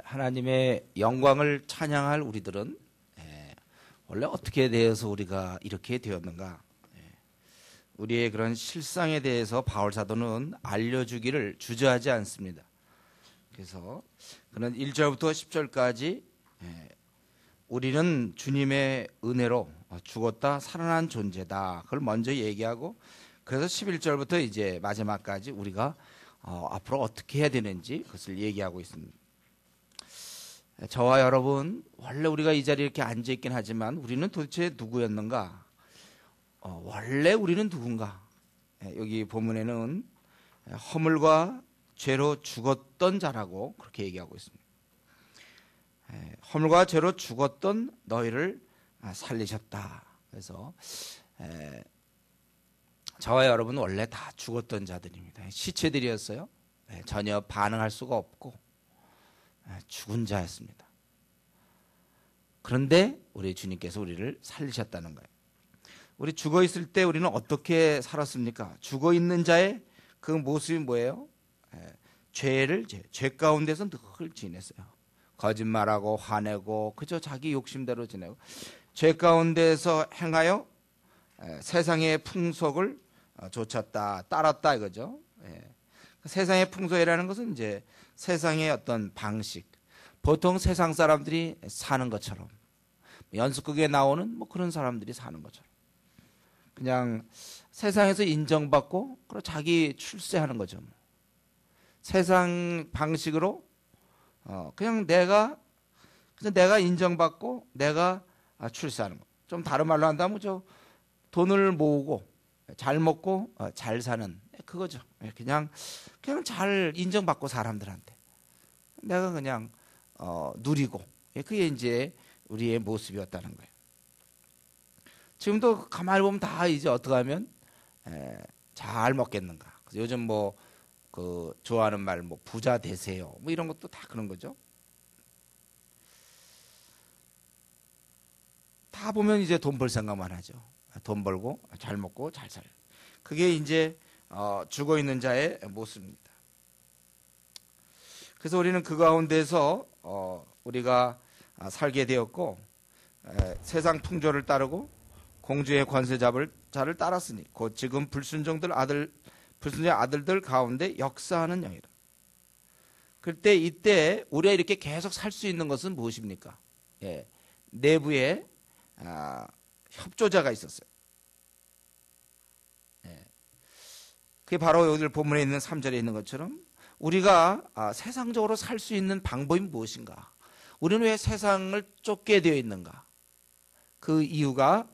하나님의 영광을 찬양할 우리들은 원래 어떻게 되어서 우리가 이렇게 되었는가? 우리의 그런 실상에 대해서 바울 사도는 알려주기를 주저하지 않습니다. 그래서 그는 1절부터 10절까지 우리는 주님의 은혜로 죽었다 살아난 존재다. 그걸 먼저 얘기하고, 그래서 11절부터 이제 마지막까지 우리가 앞으로 어떻게 해야 되는지 그것을 얘기하고 있습니다. 저와 여러분, 원래 우리가 이 자리에 이렇게 앉아있긴 하지만 우리는 도대체 누구였는가? 원래 우리는 누군가? 여기 본문에는 허물과 죄로 죽었던 자라고 그렇게 얘기하고 있습니다. 허물과 죄로 죽었던 너희를 살리셨다. 그래서 저와 여러분은 원래 다 죽었던 자들입니다. 시체들이었어요. 전혀 반응할 수가 없고 죽은 자였습니다. 그런데 우리 주님께서 우리를 살리셨다는 거예요. 우리 죽어 있을 때 우리는 어떻게 살았습니까? 죽어 있는 자의 그 모습이 뭐예요? 죄 가운데서 늘 지냈어요. 거짓말하고 화내고 그저 자기 욕심대로 지내고, 죄 가운데서 행하여 세상의 풍속을 좇았다, 따랐다 이거죠. 세상의 풍속이라는 것은 이제 세상의 어떤 방식, 보통 세상 사람들이 사는 것처럼, 연습극에 나오는 뭐 그런 사람들이 사는 것처럼 그냥 세상에서 인정받고 그리고 자기 출세하는 거죠. 세상 방식으로 그냥 내가 인정받고 내가 출세하는 거. 좀 다른 말로 한다면 저 돈을 모으고 잘 먹고 잘 사는 그거죠. 그냥 잘 인정받고 사람들한테 내가 그냥 누리고, 그게 이제 우리의 모습이었다는 거예요. 지금도 가만히 보면 다 이제 어떻게 하면 잘 먹겠는가. 요즘 뭐 그 좋아하는 말 뭐 부자 되세요 뭐 이런 것도 다 그런 거죠. 다 보면 이제 돈 벌 생각만 하죠. 돈 벌고 잘 먹고 잘 살. 그게 이제 죽어 있는 자의 모습입니다. 그래서 우리는 그 가운데서 우리가 살게 되었고, 세상 풍조를 따르고 공주의 권세 잡을 자를 따랐으니 곧 지금 불순종의 아들들 가운데 역사하는 영이라. 그때 이때 우리가 이렇게 계속 살 수 있는 것은 무엇입니까? 내부에 협조자가 있었어요. 그게 바로 여기 본문에 있는 3절에 있는 것처럼 우리가 세상적으로 살 수 있는 방법이 무엇인가? 우리는 왜 세상을 쫓게 되어 있는가? 그 이유가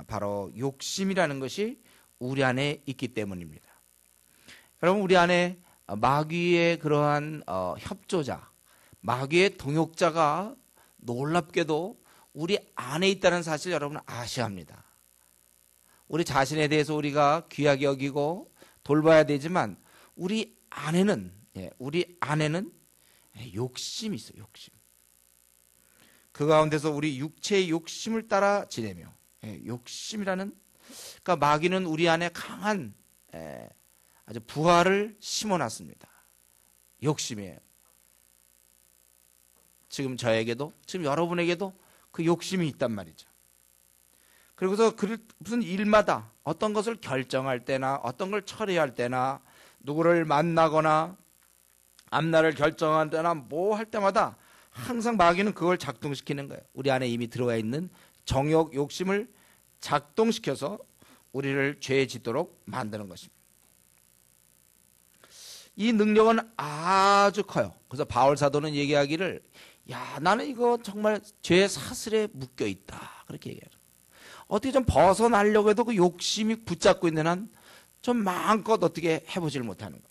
바로 욕심이라는 것이 우리 안에 있기 때문입니다. 여러분, 우리 안에 마귀의 그러한 협조자, 마귀의 동역자가 놀랍게도 우리 안에 있다는 사실 여러분 아셔야 합니다. 우리 자신에 대해서 우리가 귀하게 여기고 돌봐야 되지만 우리 안에는 욕심이 있어요. 욕심. 그 가운데서 우리 육체의 욕심을 따라 지내며, 욕심이라는, 그러니까 마귀는 우리 안에 강한 아주 부하를 심어놨습니다. 욕심이에요. 지금 저에게도, 지금 여러분에게도 그 욕심이 있단 말이죠. 그리고서 무슨 일마다 어떤 것을 결정할 때나 어떤 걸 처리할 때나 누구를 만나거나 앞날을 결정할 때나 뭐 할 때마다 항상 마귀는 그걸 작동시키는 거예요. 우리 안에 이미 들어와 있는 정욕, 욕심을 작동시켜서 우리를 죄에 짓도록 만드는 것입니다. 이 능력은 아주 커요. 그래서 바울 사도는 얘기하기를, 나는 이거 정말 죄의 사슬에 묶여 있다, 그렇게 얘기해요. 어떻게 좀 벗어나려고 해도 그 욕심이 붙잡고 있는 한 좀 마음껏 어떻게 해보질 못하는 거예요.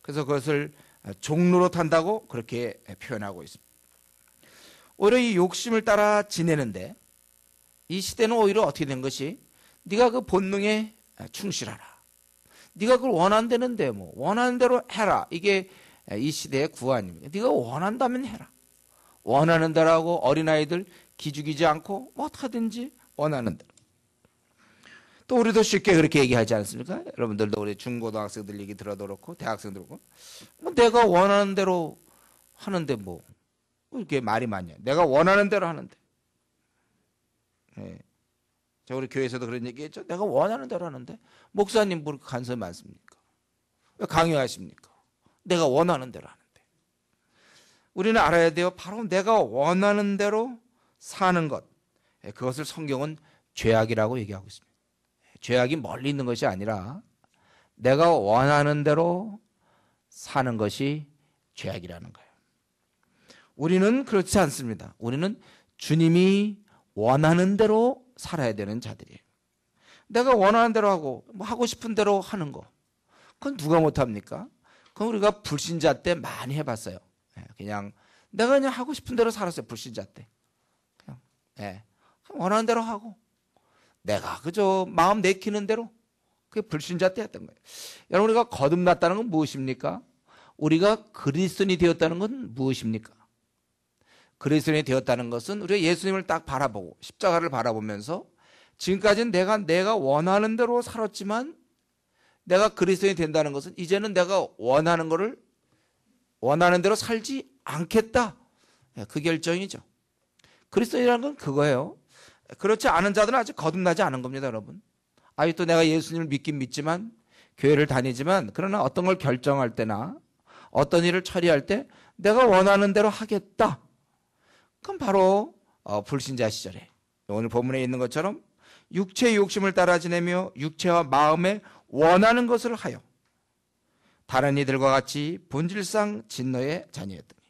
그래서 그것을 종로로 탄다고 그렇게 표현하고 있습니다. 오히려 이 욕심을 따라 지내는데, 이 시대는 오히려 어떻게 된 것이, 네가 그 본능에 충실하라, 네가 그걸 원한다는데 뭐 원하는 대로 해라, 이게 이 시대의 구안입니다. 네가 원한다면 해라. 원하는 대로 하고, 어린아이들 기죽이지 않고 뭐 어떻게든지 원하는 대로. 또 우리도 쉽게 그렇게 얘기하지 않습니까? 여러분들도 우리 중고등학생들 얘기 들어도 그렇고 대학생들 그렇고, 뭐 내가 원하는 대로 하는데 뭐 이렇게 말이 많냐. 내가 원하는 대로 하는데. 예. 저 우리 교회에서도 그런 얘기했죠. 내가 원하는 대로 하는데 목사님 뭐 간섭이 많습니까? 왜 강요하십니까? 내가 원하는 대로 하는데. 우리는 알아야 돼요. 바로 내가 원하는 대로 사는 것. 그것을 성경은 죄악이라고 얘기하고 있습니다. 죄악이 멀리 있는 것이 아니라 내가 원하는 대로 사는 것이 죄악이라는 거예요. 우리는 그렇지 않습니다. 우리는 주님이 원하는 대로 살아야 되는 자들이에요. 내가 원하는 대로 하고 뭐 하고 싶은 대로 하는 거. 그건 누가 못합니까? 그건 우리가 불신자 때 많이 해봤어요. 그냥 내가 그냥 하고 싶은 대로 살았어요. 불신자 때. 그냥 원하는 대로 하고 내가 그저 마음 내키는 대로. 그게 불신자 때 했던 거예요. 여러분 우리가 거듭났다는 건 무엇입니까? 우리가 그리스도인이 되었다는 건 무엇입니까? 그리스도인이 되었다는 것은 우리가 예수님을 딱 바라보고 십자가를 바라보면서 지금까지는 내가 원하는 대로 살았지만 내가 그리스도인이 된다는 것은 이제는 내가 원하는 거를 원하는 대로 살지 않겠다. 그 결정이죠. 그리스도인이라는 건 그거예요. 그렇지 않은 자들은 아직 거듭나지 않은 겁니다, 여러분. 아직도 내가 예수님을 믿긴 믿지만 교회를 다니지만 그러나 어떤 걸 결정할 때나 어떤 일을 처리할 때 내가 원하는 대로 하겠다. 그건 바로 불신자 시절에 오늘 본문에 있는 것처럼 육체의 욕심을 따라 지내며 육체와 마음에 원하는 것을 하여 다른 이들과 같이 본질상 진노의 자녀였더니.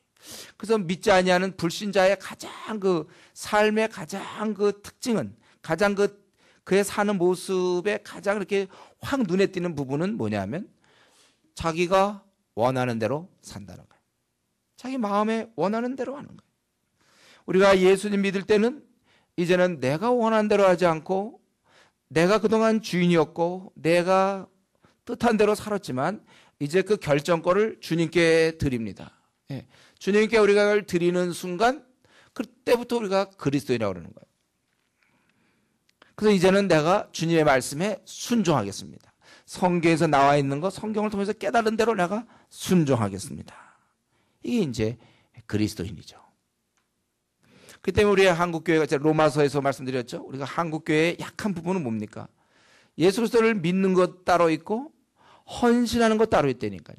그래서 믿지 아니하는 불신자의 가장 그 삶의 가장 그 특징은 가장 그의 사는 모습에 가장 이렇게 확 눈에 띄는 부분은 뭐냐면 자기가 원하는 대로 산다는 거예요. 자기 마음에 원하는 대로 하는 거예요. 우리가 예수님 믿을 때는 이제는 내가 원하는 대로 하지 않고 내가 그동안 주인이었고 내가 뜻한 대로 살았지만 이제 그 결정권을 주님께 드립니다. 예. 주님께 우리가 드리는 순간 그때부터 우리가 그리스도인이라고 그러는 거예요. 그래서 이제는 내가 주님의 말씀에 순종하겠습니다. 성경에서 나와 있는 거 성경을 통해서 깨달은 대로 내가 순종하겠습니다. 이게 이제 그리스도인이죠. 그 때문에 우리 한국교회가 제가 로마서에서 말씀드렸죠. 우리가 한국교회의 약한 부분은 뭡니까? 예수 그리스도를 믿는 것 따로 있고 헌신하는 것 따로 있다니까요.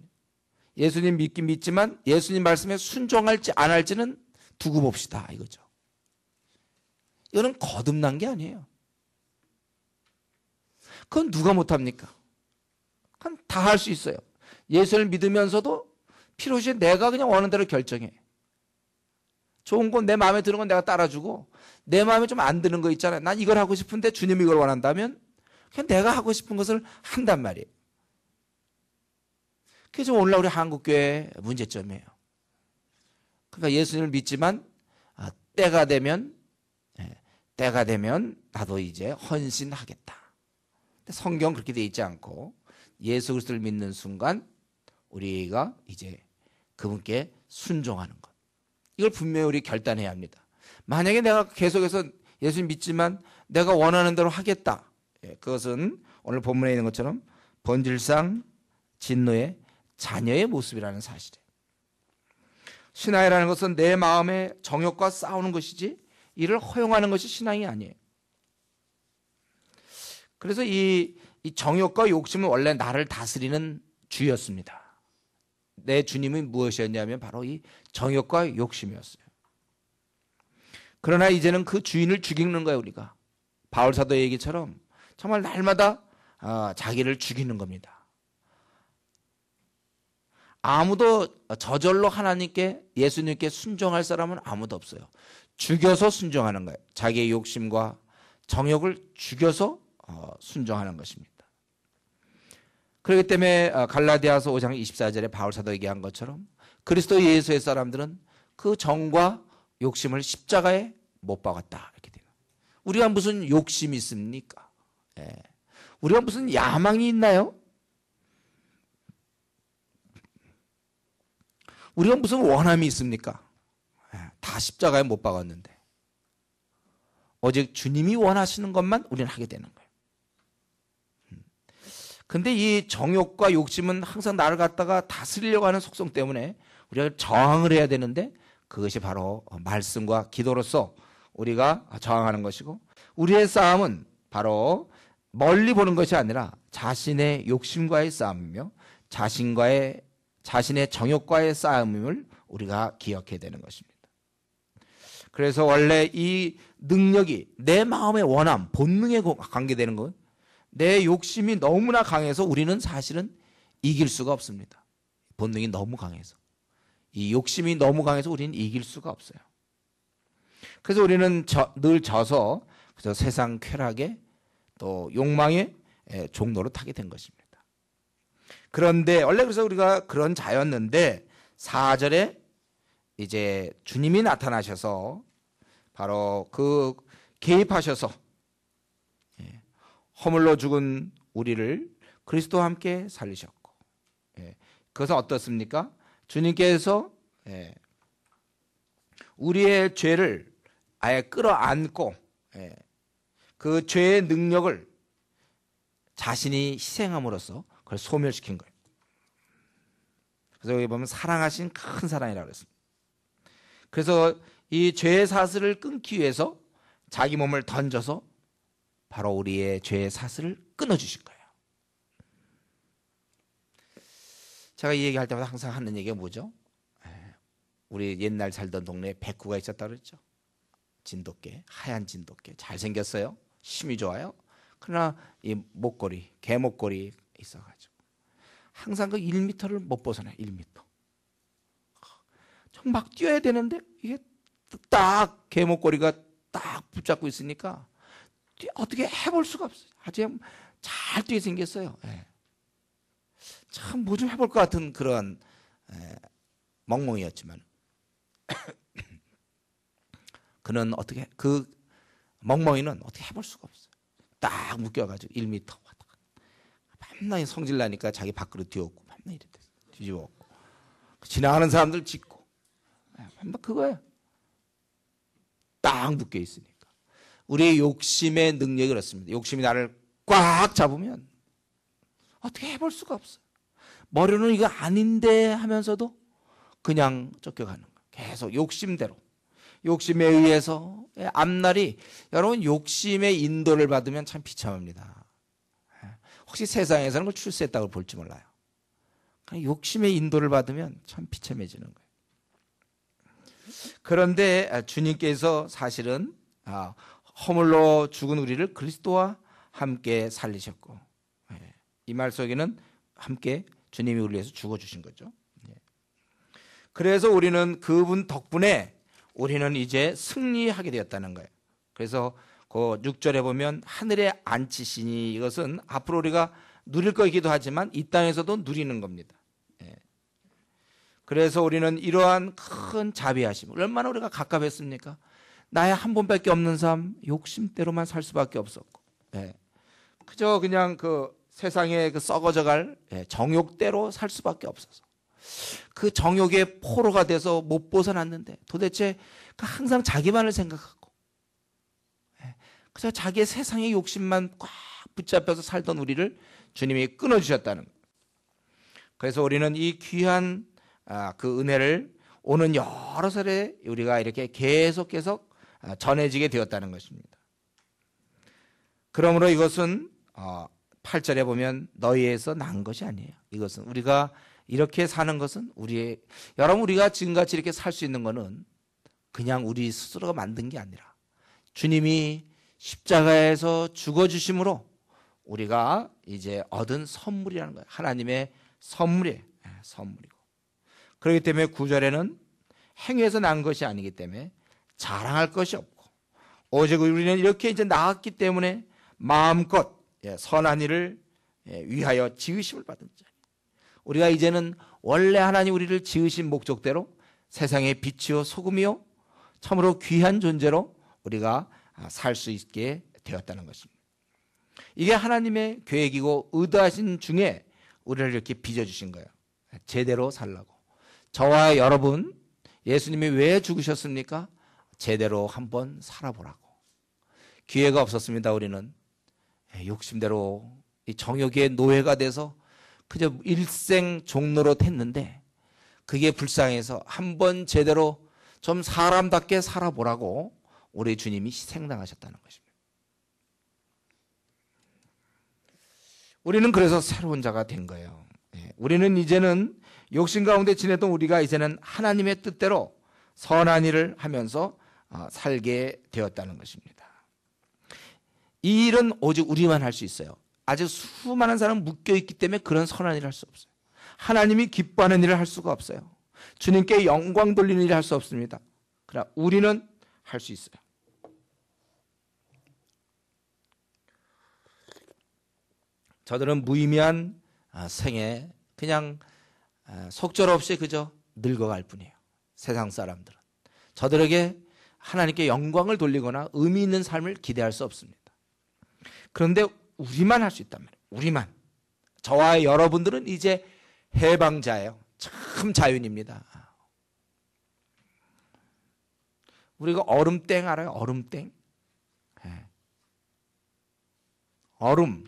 예수님 믿긴 믿지만 예수님 말씀에 순종할지 안 할지는 두고 봅시다 이거죠. 이거는 거듭난 게 아니에요. 그건 누가 못합니까? 그건 다 할 수 있어요. 예수를 믿으면서도 필요시 내가 그냥 원하는 대로 결정해. 좋은 건 내 마음에 드는 건 내가 따라주고 내 마음에 좀 안 드는 거 있잖아요. 난 이걸 하고 싶은데 주님이 이걸 원한다면 그냥 내가 하고 싶은 것을 한단 말이에요. 그게 좀 오늘날 우리 한국교회의 문제점이에요. 그러니까 예수님을 믿지만 때가 되면 나도 이제 헌신하겠다. 근데 성경 그렇게 돼 있지 않고 예수 그리스도를 믿는 순간 우리가 이제 그분께 순종하는 것. 이걸 분명히 우리 결단해야 합니다. 만약에 내가 계속해서 예수님 믿지만 내가 원하는 대로 하겠다. 그것은 오늘 본문에 있는 것처럼 본질상 진노의 자녀의 모습이라는 사실이에요. 신앙이라는 것은 내 마음의 정욕과 싸우는 것이지 이를 허용하는 것이 신앙이 아니에요. 그래서 이 정욕과 욕심은 원래 나를 다스리는 주였습니다. 내 주님은 무엇이었냐면 바로 이 정욕과 욕심이었어요. 그러나 이제는 그 주인을 죽이는 거예요, 우리가. 바울 사도 얘기처럼 정말 날마다 자기를 죽이는 겁니다. 아무도 저절로 하나님께 예수님께 순종할 사람은 아무도 없어요. 죽여서 순종하는 거예요. 자기의 욕심과 정욕을 죽여서 순종하는 것입니다. 그렇기 때문에 갈라디아서 5장 24절에 바울 사도 얘기한 것처럼 그리스도 예수의 사람들은 그 정과 욕심을 십자가에 못 박았다. 이렇게 돼요. 우리가 무슨 욕심이 있습니까? 우리가 무슨 야망이 있나요? 우리가 무슨 원함이 있습니까? 다 십자가에 못 박았는데 오직 주님이 원하시는 것만 우리는 하게 되는 거예요. 근데 이 정욕과 욕심은 항상 나를 갖다가 다스리려고 하는 속성 때문에 우리가 저항을 해야 되는데, 그것이 바로 말씀과 기도로서 우리가 저항하는 것이고, 우리의 싸움은 바로 멀리 보는 것이 아니라 자신의 욕심과의 싸움이며 자신의 정욕과의 싸움임을 우리가 기억해야 되는 것입니다. 그래서 원래 이 능력이 내 마음의 원함, 본능에 관계되는 것, 내 욕심이 너무나 강해서 우리는 사실은 이길 수가 없습니다. 본능이 너무 강해서. 이 욕심이 너무 강해서 우리는 이길 수가 없어요. 그래서 우리는 늘 져서 그래서 세상 쾌락에 또 욕망의 종로로 타게 된 것입니다. 그런데 원래 그래서 우리가 그런 자였는데 4절에 이제 주님이 나타나셔서 바로 그 개입하셔서 허물로 죽은 우리를 그리스도와 함께 살리셨고, 그것은 어떻습니까? 주님께서 우리의 죄를 아예 끌어안고 그 죄의 능력을 자신이 희생함으로써 그걸 소멸시킨 거예요. 그래서 여기 보면 사랑하신 큰 사랑이라고 그랬습니다. 그래서 이 죄의 사슬을 끊기 위해서 자기 몸을 던져서 바로 우리의 죄의 사슬을 끊어주신 거예요. 제가 이 얘기할 때마다 항상 하는 얘기가 뭐죠? 우리 옛날 살던 동네에 백구가 있었다고 그랬죠. 진돗개, 하얀 진돗개, 잘생겼어요. 힘이 좋아요. 그러나 이 목걸이, 개목걸이 있어가지고 항상 그 1m를 못 벗어나요. 1m. 막 뛰어야 되는데 이게 딱 개목걸이가 딱 붙잡고 있으니까 어떻게 해볼 수가 없어요. 아주 잘 뛰게 생겼어요. 참 뭐 좀 해볼 것 같은 그런 멍멍이였지만 그는 어떻게, 그 멍멍이는 어떻게 해볼 수가 없어요. 딱 묶여가지고 1m 왔다 갔다. 밤낮에 성질 나니까 자기 밖으로 뛰었고 밤낮 이랬대. 뒤집어엎고 지나가는 사람들 짖고 밤낮 그거예요. 딱 묶여 있으니까. 우리의 욕심의 능력이 그렇습니다. 욕심이 나를 꽉 잡으면 어떻게 해볼 수가 없어요. 머리는 이거 아닌데 하면서도 그냥 쫓겨가는 거예요. 계속 욕심대로. 욕심에 의해서 앞날이, 여러분 욕심의 인도를 받으면 참 비참합니다. 혹시 세상에서는 그걸 출세했다고 볼지 몰라요. 욕심의 인도를 받으면 참 비참해지는 거예요. 그런데 주님께서 사실은 허물로 죽은 우리를 그리스도와 함께 살리셨고, 이 말 속에는 함께 주님이 우리를 위해서 죽어주신 거죠. 그래서 우리는 그분 덕분에 우리는 이제 승리하게 되었다는 거예요. 그래서 그 6절에 보면 하늘에 앉히시니, 이것은 앞으로 우리가 누릴 거이기도 하지만 이 땅에서도 누리는 겁니다. 그래서 우리는 이러한 큰 자비하심, 얼마나 우리가 갑갑했습니까? 나의 한 번밖에 없는 삶, 욕심대로만 살 수밖에 없었고, 그저 그냥 그 세상에 그 썩어져갈 정욕대로 살 수밖에 없어서 그 정욕의 포로가 돼서 못 벗어났는데, 도대체 항상 자기만을 생각하고 그저 자기의 세상의 욕심만 꽉 붙잡혀서 살던 우리를 주님이 끊어주셨다는 거예요. 그래서 우리는 이 귀한 그 은혜를 오는 여러 살에 우리가 이렇게 계속 전해지게 되었다는 것입니다. 그러므로 이것은 8절에 보면 너희에서 난 것이 아니에요. 이것은 우리가 이렇게 사는 것은 여러분 우리가 지금같이 이렇게 살 수 있는 것은 그냥 우리 스스로가 만든 게 아니라 주님이 십자가에서 죽어주심으로 우리가 이제 얻은 선물이라는 거예요. 하나님의 선물이에요. 선물이고. 그렇기 때문에 9절에는 행위에서 난 것이 아니기 때문에 자랑할 것이 없고, 오직 우리는 이렇게 이제 나았기 때문에 마음껏 선한 일을 위하여 지으심을 받은 자. 우리가 이제는 원래 하나님 우리를 지으신 목적대로 세상의 빛이요 소금이요 참으로 귀한 존재로 우리가 살 수 있게 되었다는 것입니다. 이게 하나님의 계획이고 의도하신 중에 우리를 이렇게 빚어주신 거예요. 제대로 살라고. 저와 여러분, 예수님이 왜 죽으셨습니까? 제대로 한번 살아보라고. 기회가 없었습니다. 우리는 욕심대로 이 정욕의 노예가 돼서 그저 일생 종노릇 했는데 그게 불쌍해서 한번 제대로 좀 사람답게 살아보라고 우리 주님이 희생당하셨다는 것입니다. 우리는 그래서 새로운 자가 된 거예요. 우리는 이제는 욕심 가운데 지내던 우리가 이제는 하나님의 뜻대로 선한 일을 하면서 살게 되었다는 것입니다. 이 일은 오직 우리만 할 수 있어요. 아직 수많은 사람은 묶여있기 때문에 그런 선한 일을 할 수 없어요. 하나님이 기뻐하는 일을 할 수가 없어요. 주님께 영광 돌리는 일을 할 수 없습니다. 그러나 우리는 할 수 있어요. 저들은 무의미한 생에 그냥 속절없이 그저 늙어갈 뿐이에요. 세상 사람들은. 저들에게 하나님께 영광을 돌리거나 의미 있는 삶을 기대할 수 없습니다. 그런데 우리만 할 수 있단 말이에요. 우리만. 저와 여러분들은 이제 해방자예요. 참 자윤입니다. 우리가 얼음땡 알아요? 얼음땡? 네. 얼음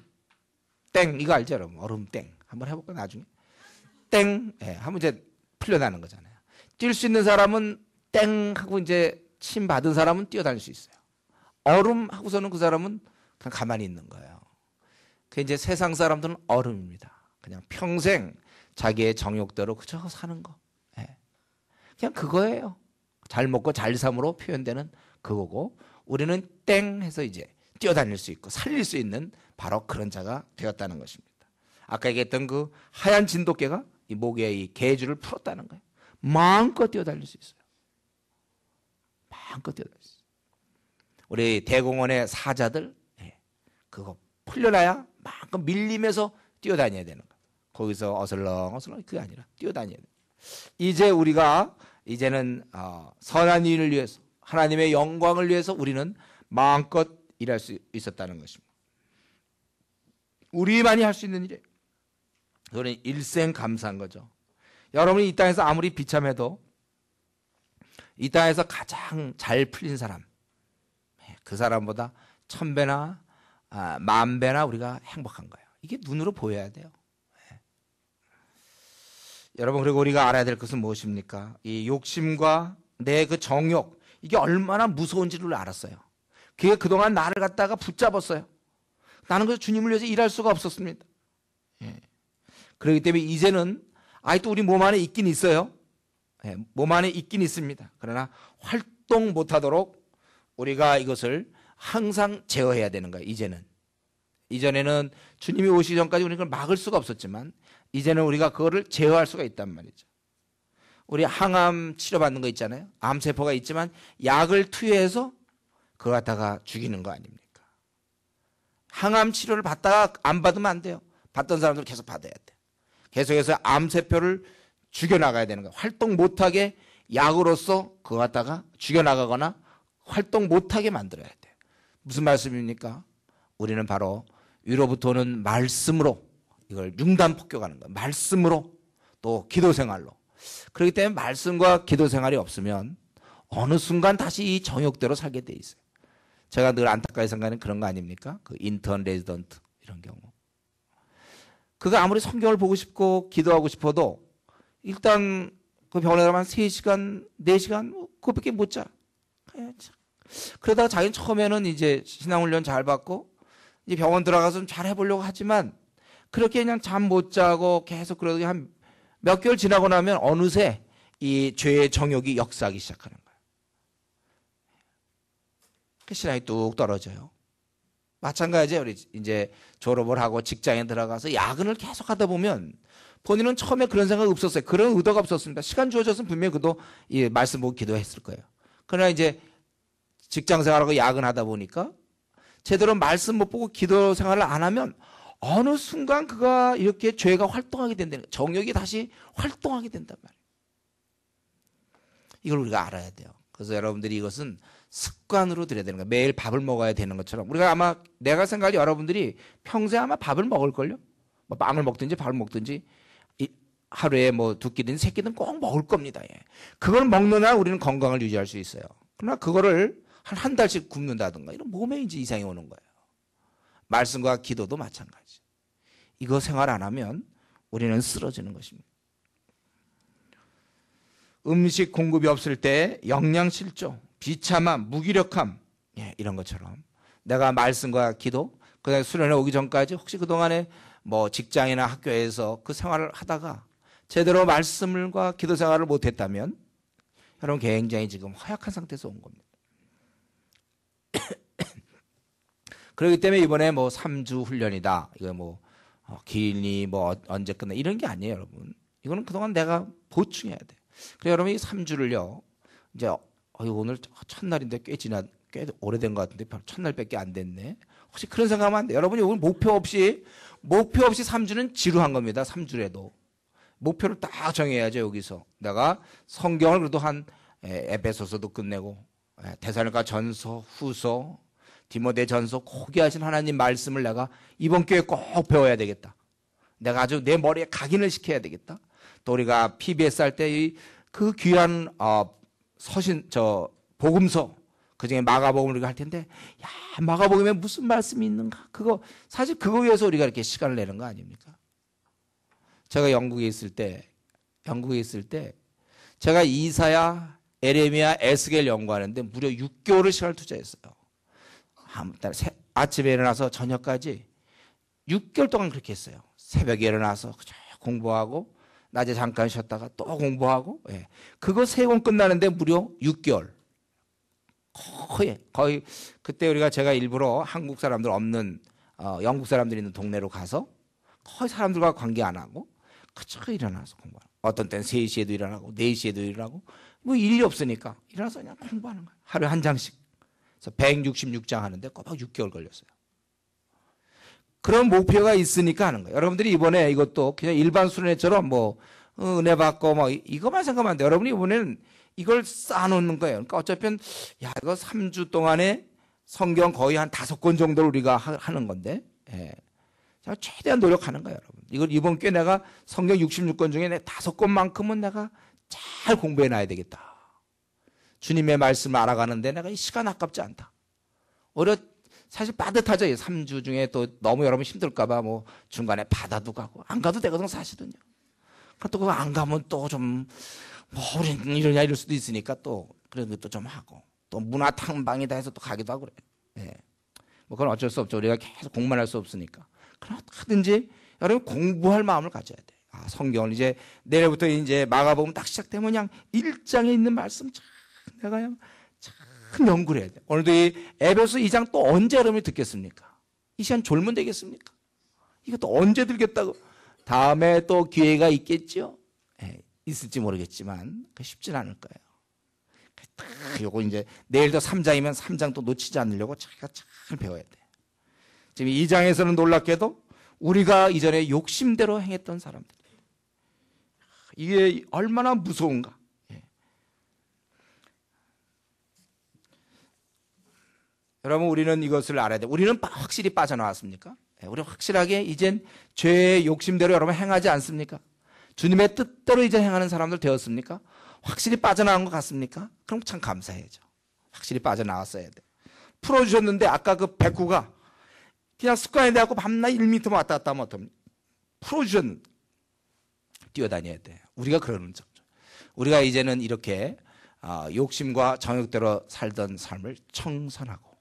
땡 이거 알죠 여러분? 얼음땡 한번 해볼까 나중에? 땡 하면 이제 풀려나는 거잖아요. 뛸 수 있는 사람은 땡 하고 이제 침 받은 사람은 뛰어다닐 수 있어요. 얼음 하고서는 그 사람은 그냥 가만히 있는 거예요. 그 이제 세상 사람들은 얼음입니다. 그냥 평생 자기의 정욕대로 그저 사는 거. 그냥 그거예요. 잘 먹고 잘 삶으로 표현되는 그거고 우리는 땡 해서 이제 뛰어다닐 수 있고 살릴 수 있는 바로 그런 자가 되었다는 것입니다. 아까 얘기했던 그 하얀 진돗개가 이 목에 이 개줄을 풀었다는 거예요. 마음껏 뛰어다닐 수 있어요. 마음껏 뛰어다닐 수 있어요. 우리 대공원의 사자들 그거 풀려나야 마음껏 밀림에서 뛰어다녀야 되는 거예요. 거기서 어슬렁어슬렁 그게 아니라 뛰어다녀야 돼요. 이제 우리가 이제는 선한 일을 위해서 하나님의 영광을 위해서 우리는 마음껏 일할 수 있었다는 것입니다. 우리만이 할 수 있는 일이에요. 그거는 일생 감사한 거죠. 여러분이 이 땅에서 아무리 비참해도 이 땅에서 가장 잘 풀린 사람 그 사람보다 1000배나 10,000배나 우리가 행복한 거예요. 이게 눈으로 보여야 돼요. 여러분 그리고 우리가 알아야 될 것은 무엇입니까? 이 욕심과 내 그 정욕 이게 얼마나 무서운지를 알았어요. 그게 그동안 나를 갖다가 붙잡았어요. 나는 그래서 주님을 위해서 일할 수가 없었습니다. 그렇기 때문에 이제는 아직도 우리 몸 안에 있긴 있어요. 몸 안에 있긴 있습니다. 그러나 활동 못하도록 우리가 이것을 항상 제어해야 되는 거예요. 이전에는 주님이 오시기 전까지 우리가 막을 수가 없었지만 이제는 우리가 그거를 제어할 수가 있단 말이죠. 우리 항암 치료받는 거 있잖아요. 암세포가 있지만 약을 투여해서 그걸 갖다가 죽이는 거 아닙니까? 항암 치료를 받다가 안 받으면 안 돼요. 받던 사람들 계속 받아야 돼. 계속해서 암세포를 죽여나가야 되는 거예요. 활동 못하게 약으로서 그거 갖다가 죽여나가거나 활동 못하게 만들어야 돼. 무슨 말씀입니까? 우리는 바로 위로부터 오는 말씀으로 이걸 융단 폭격하는 거예요. 말씀으로 또 기도 생활로. 그렇기 때문에 말씀과 기도 생활이 없으면 어느 순간 다시 이 정욕대로 살게 돼 있어요. 제가 늘 안타까이 생각하는 그런 거 아닙니까? 그 인턴 레지던트 이런 경우. 그가 아무리 성경을 보고 싶고 기도하고 싶어도 일단 그 병원에 가면 한 3시간, 4시간 그것밖에 못 자. 그러다가 자기는 처음에는 이제 신앙훈련 잘 받고 이제 병원 들어가서 좀 잘 해보려고 하지만 그렇게 그냥 잠 못 자고 계속 그러더니 한 몇 개월 지나고 나면 어느새 이 죄의 정욕이 역사하기 시작하는 거예요. 그 신앙이 뚝 떨어져요. 마찬가지예요. 우리 이제 졸업을 하고 직장에 들어가서 야근을 계속 하다 보면 본인은 처음에 그런 생각이 없었어요. 그런 의도가 없었습니다. 시간 주어졌으면 분명히 그도 이 말씀 보고 기도했을 거예요. 그러나 이제 직장 생활하고 야근하다 보니까 제대로 말씀 못 보고 기도 생활을 안 하면 어느 순간 그가 이렇게 죄가 활동하게 된다는 거예요. 정욕이 다시 활동하게 된단 말이에요. 이걸 우리가 알아야 돼요. 그래서 여러분들이 이것은 습관으로 들여야 되는 거예요. 매일 밥을 먹어야 되는 것처럼. 우리가 아마 내가 생각할 여러분들이 평소에 아마 밥을 먹을걸요? 뭐 빵을 먹든지 밥을 먹든지 하루에 뭐 2끼든 3끼든 꼭 먹을 겁니다. 예. 그걸 먹는 한 우리는 건강을 유지할 수 있어요. 그러나 그거를 한 달씩 굶는다든가 이런 몸에 이제 이상이 오는 거예요. 말씀과 기도도 마찬가지. 이거 생활 안 하면 우리는 쓰러지는 것입니다. 음식 공급이 없을 때 영양실조, 비참함, 무기력함, 이런 것처럼 내가 말씀과 기도, 그다음에 수련회 오기 전까지 혹시 그동안에 뭐 직장이나 학교에서 그 생활을 하다가 제대로 말씀과 기도 생활을 못했다면 여러분 굉장히 지금 허약한 상태에서 온 겁니다. 그렇기 때문에 이번에 뭐 3주 훈련이다. 이거 뭐 길니 뭐 언제 끝나 이런 게 아니에요, 여러분. 이거는 그동안 내가 보충해야 돼. 그래서 여러분 이 3주를요. 이제 오늘 첫날인데 꽤 오래된 것 같은데 첫날밖에 안 됐네. 혹시 그런 생각하면 안 돼. 여러분이 오늘 목표 없이 3주는 지루한 겁니다. 3주래도. 목표를 딱 정해야죠, 여기서. 내가 성경을 그래도 한 에베소서도 끝내고 데살로니가 전서, 후서, 디모데 전서 꼭 하신 하나님 말씀을 내가 이번 기회에 꼭 배워야 되겠다. 내가 아주 내 머리에 각인을 시켜야 되겠다. 또 우리가 PBS 할 때 그 귀한 복음서 그중에 마가복음을 우리가 할 텐데 마가복음에 무슨 말씀이 있는가? 사실 그거 위해서 우리가 이렇게 시간을 내는 거 아닙니까? 제가 영국에 있을 때 제가 이사야, 에레미야, 에스겔 연구하는데 무려 6개월을 시간을 투자했어요. 아침에 일어나서 저녁까지 6개월 동안 그렇게 했어요. 새벽에 일어나서 공부하고 낮에 잠깐 쉬었다가 또 공부하고 그거 3권 끝나는데 무려 6개월. 거의 그때 제가 일부러 한국 사람들 없는 영국 사람들 있는 동네로 가서 거의 사람들과 관계 안 하고 그저 일어나서 공부하고 어떤 때는 3시에도 일어나고 4시에도 일어나고 뭐 일이 없으니까 일어나서 그냥 공부하는 거예요. 하루에 한 장씩. 그래서 166장 하는데 꼬박 6개월 걸렸어요. 그런 목표가 있으니까 하는 거예요. 여러분들이 이번에 이것도 그냥 일반 수련회처럼 뭐 은혜 받고 뭐 이것만 생각하면 안 돼요. 여러분이 이번에는 이걸 쌓아놓는 거예요. 그러니까 어차피 이거 3주 동안에 성경 거의 한 5권 정도를 우리가 하는 건데 제가 최대한 노력하는 거예요, 여러분. 이걸 이번 기회에 내가 성경 66권 중에 내 5권만큼은 내가 잘 공부해 놔야 되겠다. 주님의 말씀을 알아가는데 내가 이 시간 아깝지 않다. 사실 빠듯하죠. 3주 중에 또 너무 여러분 힘들까봐 뭐 중간에 바다도 가고 안 가도 되거든 사실은요. 또 그거 안 가면 또 좀 뭐 우린 이러냐 이럴 수도 있으니까 또 그런 것도 좀 하고 또 문화 탐방이다 해서 또 가기도 하고 그래요. 뭐 그건 어쩔 수 없죠. 우리가 계속 공부만 할 수 없으니까. 그럼 하든지 여러분 공부할 마음을 가져야 돼. 성경을 이제 내일부터 이제 마가복음 딱 시작되면 그냥 1장에 있는 말씀 내가 그냥 참 연구를 해야 돼. 오늘도 이 에베소 2장 또 언제 여러분이 듣겠습니까? 이 시간 졸면 되겠습니까? 이거 또 언제 들겠다고? 다음에 또 기회가 있겠죠? 있을지 모르겠지만 쉽진 않을 거예요. 요거 이제 내일도 3장이면 3장 또 놓치지 않으려고 자기가 잘 배워야 돼. 지금 2장에서는 놀랍게도 우리가 이전에 욕심대로 행했던 사람들. 이게 얼마나 무서운가. 여러분 우리는 이것을 알아야 돼. 우리는 확실히 빠져나왔습니까? 우리 확실하게 이젠 죄의 욕심대로 여러분 행하지 않습니까? 주님의 뜻대로 이제 행하는 사람들 되었습니까? 확실히 빠져나온 것 같습니까? 그럼 참 감사해야죠. 확실히 빠져나왔어야 돼. 풀어주셨는데 아까 그 백구가 그냥 습관이 돼갖고 밤낮 1m 왔다 갔다 하면 어떡합니까? 풀어주셨는데 뛰어다녀야 돼. 우리가 그러는 점. 우리가 이제는 이렇게 욕심과 정욕대로 살던 삶을 청산하고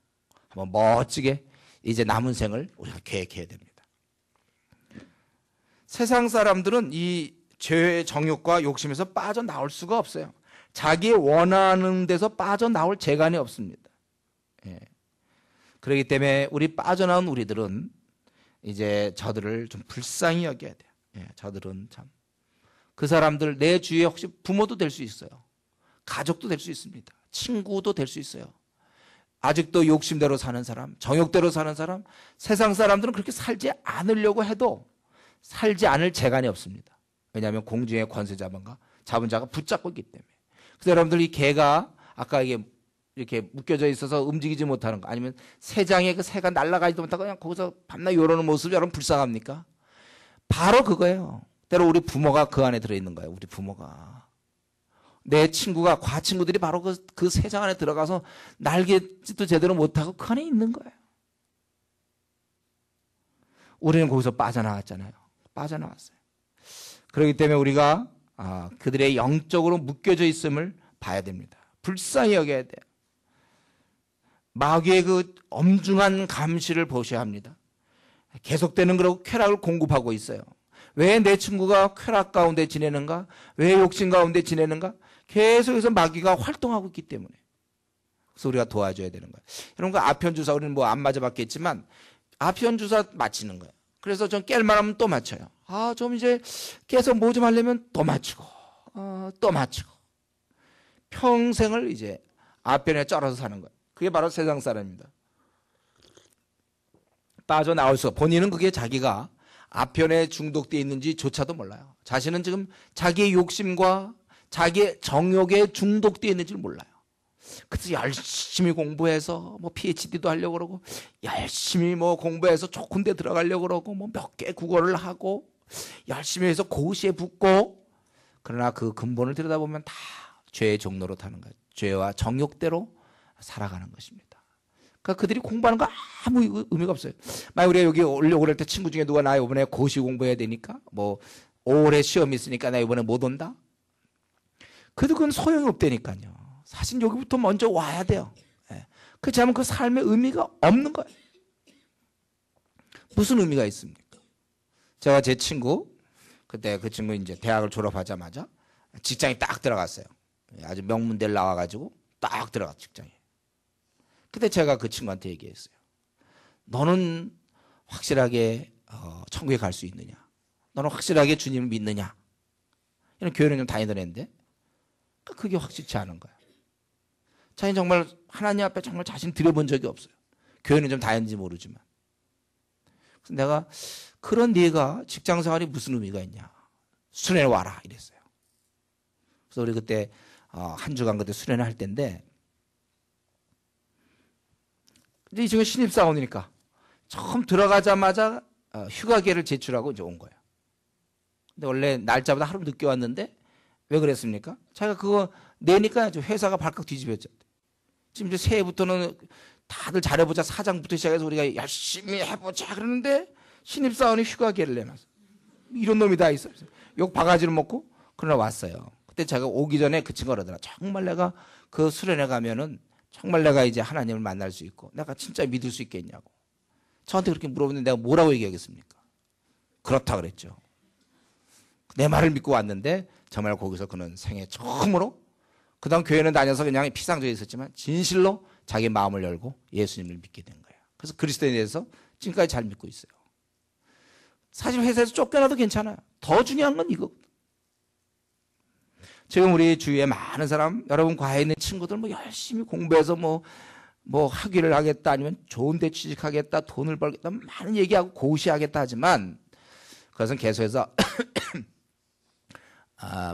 한번 멋지게 이제 남은 생을 우리가 계획해야 됩니다. 세상 사람들은 이 죄의 정욕과 욕심에서 빠져나올 수가 없어요. 자기 원하는 데서 빠져나올 재간이 없습니다. 그렇기 때문에 우리 빠져나온 우리들은 이제 저들을 좀 불쌍히 여겨야 돼요. 저들은 참 그 사람들 내 주위에 혹시 부모도 될 수 있어요. 가족도 될 수 있습니다. 친구도 될 수 있어요. 아직도 욕심대로 사는 사람, 정욕대로 사는 사람, 세상 사람들은 그렇게 살지 않으려고 해도 살지 않을 재간이 없습니다. 왜냐하면 공중의 권세 잡은 자가 붙잡고 있기 때문에. 그래서 여러분들 이 개가 아까 이게 이렇게 묶여져 있어서 움직이지 못하는 거 아니면 새장에 그 새가 날아가지도 못하고 그냥 거기서 밤낮 요러는 모습 여러분 불쌍합니까? 바로 그거예요. 때로 우리 부모가 그 안에 들어있는 거예요. 우리 부모가. 내 친구가 과친구들이 바로 그 새장 안에 들어가서 날개짓도 제대로 못하고 그 안에 있는 거예요. 우리는 거기서 빠져나왔잖아요. 빠져나왔어요. 그렇기 때문에 우리가 그들의 영적으로 묶여져 있음을 봐야 됩니다. 불쌍히 여겨야 돼요. 마귀의 그 엄중한 감시를 보셔야 합니다. 계속되는 그런 쾌락을 공급하고 있어요. 왜 내 친구가 쾌락 가운데 지내는가? 왜 욕심 가운데 지내는가? 계속해서 마귀가 활동하고 있기 때문에. 그래서 우리가 도와줘야 되는 거예요. 여러분, 그 아편 주사 우리는 뭐 안 맞아봤겠지만 아편 주사 맞히는 거예요. 그래서 전 깰만 하면 또 맞춰요. 좀 이제 계속 뭐 좀 하려면 또 맞추고, 또 맞추고. 평생을 이제 아편에 쩔어서 사는 거예요. 그게 바로 세상 사람입니다. 빠져나올 수가, 본인은 그게 자기가 아편에 중독되어 있는지조차도 몰라요. 자신은 지금 자기의 욕심과 자기의 정욕에 중독되어 있는지를 몰라요. 그래서 열심히 공부해서 뭐 PhD도 하려고 그러고, 열심히 뭐 공부해서 좋은 데 들어가려고 그러고, 뭐 몇 개 국어를 하고, 열심히 해서 고시에 붙고, 그러나 그 근본을 들여다보면 다 죄의 종로로 타는 거예요. 죄와 정욕대로 살아가는 것입니다. 그러니까 그들이 공부하는 거 아무 의미가 없어요. 만약 우리가 여기 오려고 그럴 때 친구 중에 누가 나 이번에 고시 공부해야 되니까, 뭐 올해 시험이 있으니까 나 이번에 못 온다? 그래도 그건 소용이 없다니까요. 사실 여기부터 먼저 와야 돼요. 그렇지 않으면 그 삶의 의미가 없는 거예요. 무슨 의미가 있습니까? 제가 제 친구, 그때 그 친구 이제 대학을 졸업하자마자 직장에 딱 들어갔어요. 아주 명문대를 나와가지고 딱 들어갔 직장에. 그때 제가 그 친구한테 얘기했어요. 너는 확실하게 천국에 갈 수 있느냐? 너는 확실하게 주님을 믿느냐? 이런 교회는 좀 다니던 애인데 그게 확실치 않은 거야. 자기는 정말 하나님 앞에 정말 자신 드려본 적이 없어요. 교회는 좀 다녔는지 모르지만. 그래서 내가 그런 네가 직장생활이 무슨 의미가 있냐? 수련회 와라 이랬어요. 그래서 우리 그때 한 주간 그때 수련회 할 때인데, 근데 이 친구가 신입사원이니까 처음 들어가자마자 휴가계를 제출하고 이제 온 거예요. 근데 원래 날짜보다 하루 늦게 왔는데 왜 그랬습니까? 자기가 그거 내니까 회사가 발칵 뒤집어졌대. 지금 이제 새해부터는 다들 잘해보자, 사장부터 시작해서 우리가 열심히 해보자 그러는데 신입사원이 휴가계를 내놨어. 이런 놈이 다 있어. 욕 바가지를 먹고 그러나 왔어요. 그때 제가 오기 전에 그 친구가 그러더라. 정말 내가 그 수련회 가면은 정말 내가 이제 하나님을 만날 수 있고 내가 진짜 믿을 수 있겠냐고. 저한테 그렇게 물어보는데 내가 뭐라고 얘기하겠습니까? 그렇다 그랬죠. 내 말을 믿고 왔는데 정말 거기서 그는 생애 처음으로, 그다음 교회는 다녀서 그냥 피상적에 있었지만 진실로 자기 마음을 열고 예수님을 믿게 된 거예요. 그래서 그리스도에 대해서 지금까지 잘 믿고 있어요. 사실 회사에서 쫓겨나도 괜찮아요. 더 중요한 건 이거. 지금 우리 주위에 많은 사람, 여러분 과외에 있는 친구들 뭐 열심히 공부해서 뭐 학위를 하겠다, 아니면 좋은 데 취직하겠다, 돈을 벌겠다, 많은 얘기하고 고시하겠다 하지만 그것은 계속해서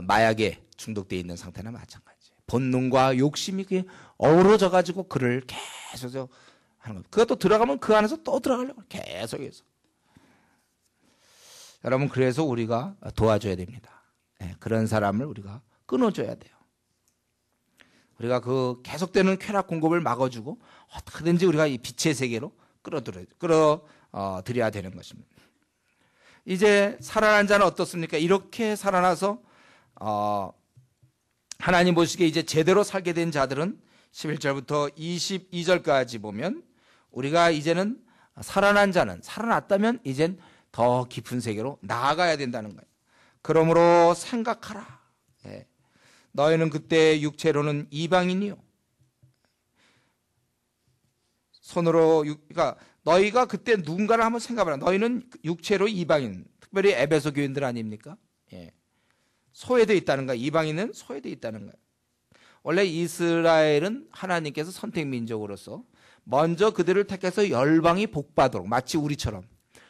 마약에 중독되어 있는 상태나 마찬가지예요. 본능과 욕심이 그게 어우러져 가지고 그를 계속 하는 거예요. 그것도 들어가면 그 안에서 또 들어가려고 계속해서. 여러분, 그래서 우리가 도와줘야 됩니다. 그런 사람을 우리가 끊어줘야 돼요. 우리가 그 계속되는 쾌락 공급을 막아주고 어떻게든지 우리가 이 빛의 세계로 끌어들여야 되는 것입니다. 이제 살아난 자는 어떻습니까? 이렇게 살아나서 하나님 보시기에 이제 제대로 살게 된 자들은 11절부터 22절까지 보면 우리가 이제는 살아난 자는, 살아났다면 이젠 더 깊은 세계로 나아가야 된다는 거예요. 그러므로 생각하라. 너희는 그때 육체로는 이방인이요. 그러니까 너희가 그때 누군가를 한번 생각해봐라. 너희는 육체로 이방인, 특별히 에베소 교인들 아닙니까? 소외되어 있다는 거야. 이방인은 소외되어 있다는 거야. 원래 이스라엘은 하나님께서 선택 민족으로서 먼저 그들을 택해서 열방이 복받도록, 마치 우리처럼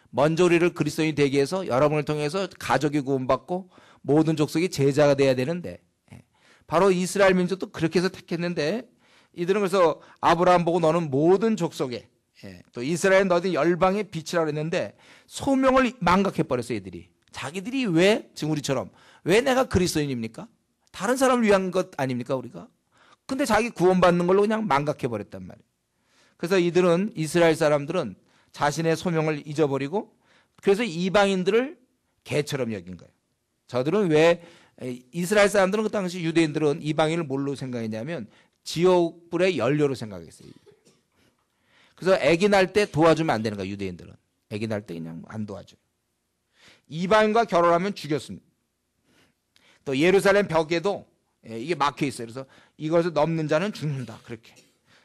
먼저 우리를 그리스도인이 되게 해서 여러분을 통해서 가족이 구원받고 모든 족속이 제자가 돼야 되는데, 바로 이스라엘 민족도 그렇게 해서 택했는데, 이들은 그래서 아브라함 보고 너는 모든 족속에, 또 이스라엘 너희는 열방의 빛이라고 했는데 소명을 망각해버렸어요. 이들이 자기들이 왜 지금 우리처럼 왜 내가 그리스도인입니까? 다른 사람을 위한 것 아닙니까 우리가? 근데 자기 구원받는 걸로 그냥 망각해버렸단 말이에요. 그래서 이스라엘 사람들은 자신의 소명을 잊어버리고 그래서 이방인들을 개처럼 여긴 거예요. 저들은 왜 이스라엘 사람들은 그 당시 유대인들은 이방인을 뭘로 생각했냐면 지옥불의 연료로 생각했어요. 그래서 아기 날 때 도와주면 안 되는 거예요. 유대인들은 아기 날 때 그냥 안 도와줘요. 이방인과 결혼하면 죽였습니다. 또 예루살렘 벽에도 이게 막혀 있어요. 그래서 이것을 넘는 자는 죽는다. 그렇게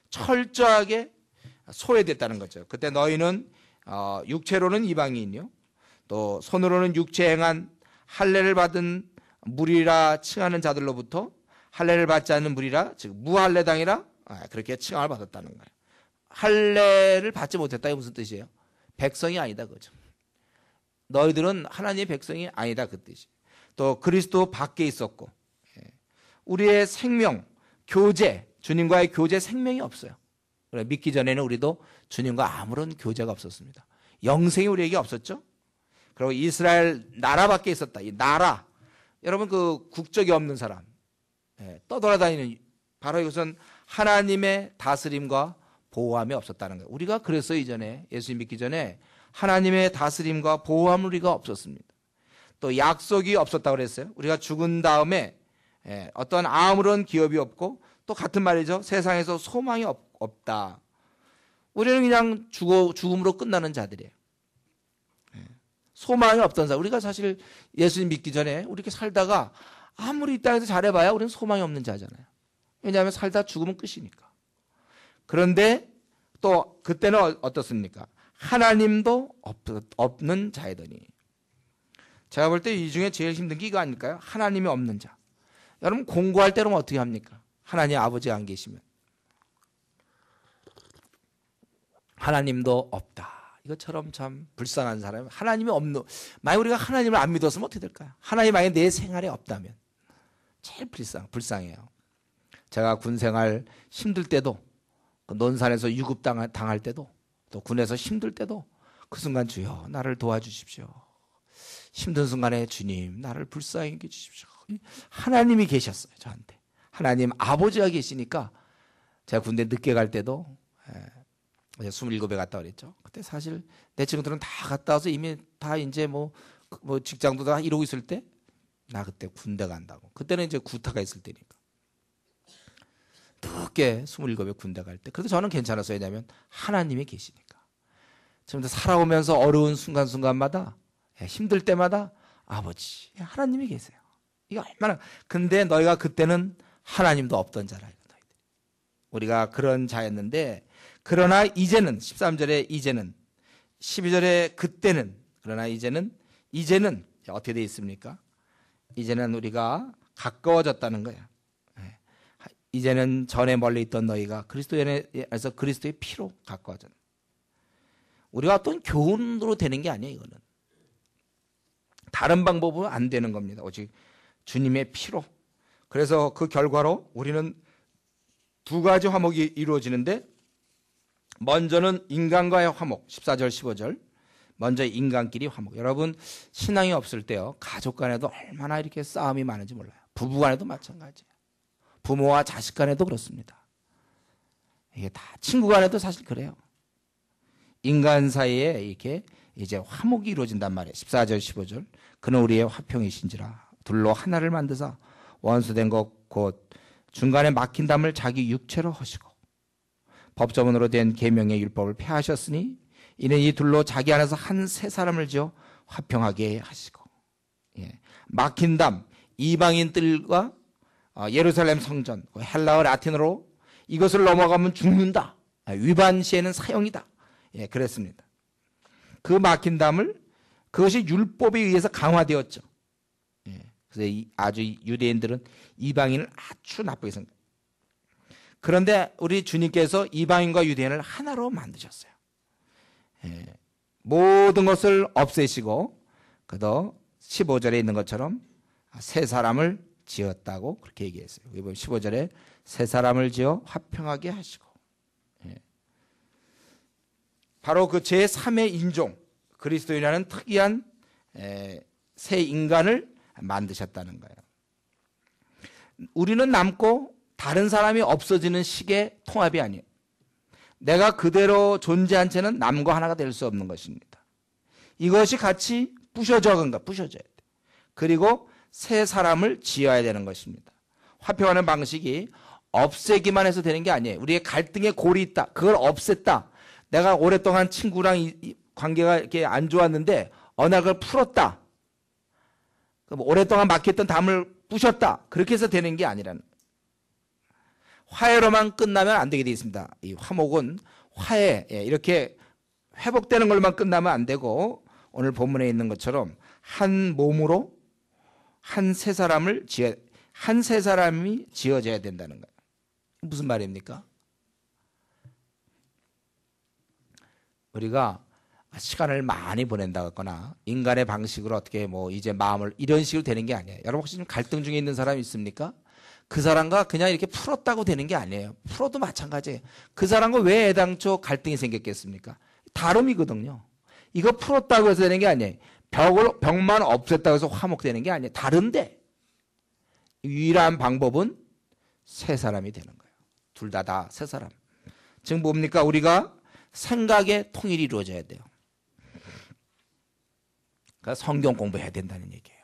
철저하게 소외됐다는 거죠. 그때 너희는 육체로는 이방인이요, 또 손으로는 육체 행한 할례를 받은 무리라 칭하는 자들로부터 할례를 받지 않는 무리라, 즉 무할례당이라 그렇게 칭함을 받았다는 거예요. 할례를 받지 못했다. 이게 무슨 뜻이에요? 백성이 아니다 그죠. 너희들은 하나님의 백성이 아니다 그 뜻이에요. 또 그리스도 밖에 있었고, 우리의 생명, 교제, 주님과의 교제 생명이 없어요. 믿기 전에는 우리도 주님과 아무런 교제가 없었습니다. 영생이 우리에게 없었죠. 그리고 이스라엘 나라 밖에 있었다. 이 나라, 여러분 그 국적이 없는 사람, 떠돌아다니는, 바로 이것은 하나님의 다스림과 보호함이 없었다는 거예요. 우리가 그랬어요. 이전에 예수 믿기 전에 하나님의 다스림과 보호함 우리가 없었습니다. 또 약속이 없었다고 그랬어요. 우리가 죽은 다음에 어떤 아무런 기업이 없고, 또 같은 말이죠. 세상에서 소망이 없다. 우리는 그냥 죽음으로 끝나는 자들이에요. 소망이 없던 사람. 우리가 사실 예수님 믿기 전에 우리 살다가 아무리 이 땅에서 잘해봐야 우리는 소망이 없는 자잖아요. 왜냐하면 살다 죽으면 끝이니까. 그런데 또 그때는 어떻습니까? 하나님도 없는 자이더니. 제가 볼 때 이 중에 제일 힘든 게 이거 아닐까요? 하나님이 없는 자. 여러분 공부할 때는 어떻게 합니까? 하나님 아버지가 안 계시면. 하나님도 없다. 이것처럼 참 불쌍한 사람이, 하나님이 없는, 만약 우리가 하나님을 안 믿었으면 어떻게 될까요? 하나님 만약에 내 생활에 없다면 제일 불쌍해요. 제가 군 생활 힘들 때도, 논산에서 유급 당할 때도, 또 군에서 힘들 때도 그 순간 주여 나를 도와주십시오. 힘든 순간에 주님 나를 불쌍히 여겨주십시오. 하나님이 계셨어요. 저한테. 하나님 아버지가 계시니까. 제가 군대 늦게 갈 때도 27에 갔다 그랬죠. 그때 사실 내 친구들은 다 갔다 와서 이미 다 이제 뭐 직장도 다 이러고 있을 때, 나 그때 군대 간다고. 그때는 이제 구타가 있을 때니까. 늦게 27에 군대 갈 때. 그래도 저는 괜찮았어요. 왜냐하면 하나님이 계시니까. 지금 살아오면서 어려운 순간순간마다, 힘들 때마다 아버지, 하나님이 계세요. 이거 얼마나. 근데 너희가 그때는 하나님도 없던 자라. 우리가 그런 자였는데, 그러나 이제는 13절에 이제는, 12절에 그때는, 그러나 이제는 어떻게 되어 있습니까? 이제는 우리가 가까워졌다는 거예요. 이제는 전에 멀리 있던 너희가 그리스도에서 그리스도의 피로 가까워졌다. 우리가 어떤 교훈으로 되는 게 아니에요. 이거는 다른 방법으로 안 되는 겁니다. 오직 주님의 피로. 그래서 그 결과로 우리는 두 가지 화목이 이루어지는데, 먼저는 인간과의 화목, 14절 15절. 먼저 인간끼리 화목. 여러분 신앙이 없을 때요, 가족 간에도 얼마나 이렇게 싸움이 많은지 몰라요. 부부 간에도 마찬가지예요. 부모와 자식 간에도 그렇습니다. 이게 다 친구 간에도 사실 그래요. 인간 사이에 이렇게 이제 화목이 이루어진단 말이에요. 14절 15절. 그는 우리의 화평이신지라 둘로 하나를 만드사 원수된 것 곧 중간에 막힌 담을 자기 육체로 하시고 법조문으로 된 계명의 율법을 폐하셨으니 이는 이 둘로 자기 안에서 한 새 사람을 지어 화평하게 하시고. 막힌 담, 이방인들과 예루살렘 성전, 헬라어 라틴어로 이것을 넘어가면 죽는다. 위반 시에는 사형이다. 그랬습니다. 그 막힌 담을, 그것이 율법에 의해서 강화되었죠. 그래서 아주 유대인들은 이방인을 아주 나쁘게 생각해요. 그런데 우리 주님께서 이방인과 유대인을 하나로 만드셨어요. 모든 것을 없애시고, 그도 15절에 있는 것처럼 새 사람을 지었다고 그렇게 얘기했어요. 여기 보면 15절에 새 사람을 지어 화평하게 하시고. 바로 그 제3의 인종, 그리스도인이라는 특이한 새 인간을 만드셨다는 거예요. 우리는 남고 다른 사람이 없어지는 식의 통합이 아니에요. 내가 그대로 존재한 채는 남과 하나가 될 수 없는 것입니다. 이것이 같이 부셔져야 돼. 그리고 새 사람을 지어야 되는 것입니다. 화평하는 방식이 없애기만 해서 되는 게 아니에요. 우리의 갈등의 골이 있다. 그걸 없앴다. 내가 오랫동안 친구랑 관계가 이렇게 안 좋았는데 어느 날 그걸 풀었다. 오랫동안 막혔던 담을 부셨다. 그렇게 해서 되는 게 아니라는 거예요. 화해로만 끝나면 안 되게 되어 있습니다. 이 화목은 화해, 이렇게 회복되는 걸로만 끝나면 안 되고 오늘 본문에 있는 것처럼 한 몸으로 한 새 사람이 지어져야 된다는 거예요. 무슨 말입니까? 우리가 시간을 많이 보낸다거나 인간의 방식으로 어떻게 뭐 이제 마음을 이런 식으로 되는 게 아니에요. 여러분 혹시 지금 갈등 중에 있는 사람이 있습니까? 그 사람과 그냥 이렇게 풀었다고 되는 게 아니에요. 풀어도 마찬가지예요. 그 사람과 왜 애당초 갈등이 생겼겠습니까? 다름이거든요. 이거 풀었다고 해서 되는 게 아니에요. 벽만 없앴다고 해서 화목되는 게 아니에요. 다른데 유일한 방법은 새 사람이 되는 거예요. 둘 다 새 사람. 지금 뭡니까? 우리가 생각의 통일이 이루어져야 돼요. 그러니까 성경 공부해야 된다는 얘기예요.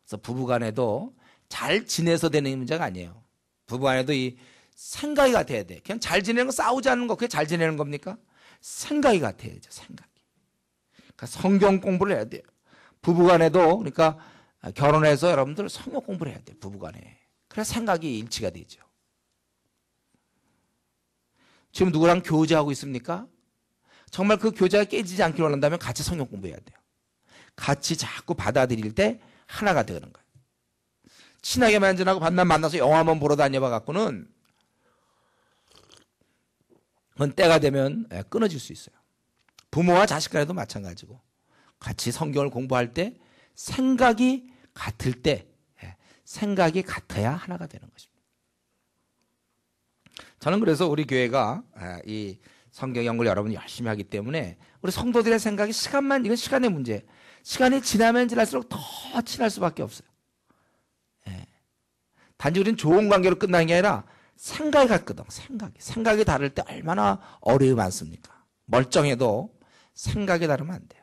그래서 부부간에도 잘 지내서 되는 문제가 아니에요. 부부간에도 이 생각이 같아야 돼. 그냥 잘 지내는 거, 싸우지 않는 거, 그게 잘 지내는 겁니까? 생각이 같아야죠. 생각이. 그러니까 성경 공부를 해야 돼요. 부부간에도 그러니까 결혼해서 여러분들 성경 공부를 해야 돼요. 부부간에. 그래서 생각이 일치가 되죠. 지금 누구랑 교제하고 있습니까? 정말 그 교제가 깨지지 않기를 원한다면 같이 성경 공부해야 돼요. 같이 자꾸 받아들일 때 하나가 되는 거예요. 친하게만 지나고 만나서 영화만 보러 다녀봐 갖고는 그건 때가 되면 끊어질 수 있어요. 부모와 자식 간에도 마찬가지고 같이 성경을 공부할 때 생각이 같을 때 생각이 같아야 하나가 되는 것입니다. 저는 그래서 우리 교회가 이 성경 연구를 여러분이 열심히 하기 때문에 우리 성도들의 생각이 이건 시간의 문제예요. 시간이 지나면 지날수록 더 친할 수밖에 없어요. 단지 우리는 좋은 관계로 끝나는 게 아니라 생각이 같거든. 생각이 다를 때 얼마나 어려움이 많습니까? 멀쩡해도 생각이 다르면 안 돼요.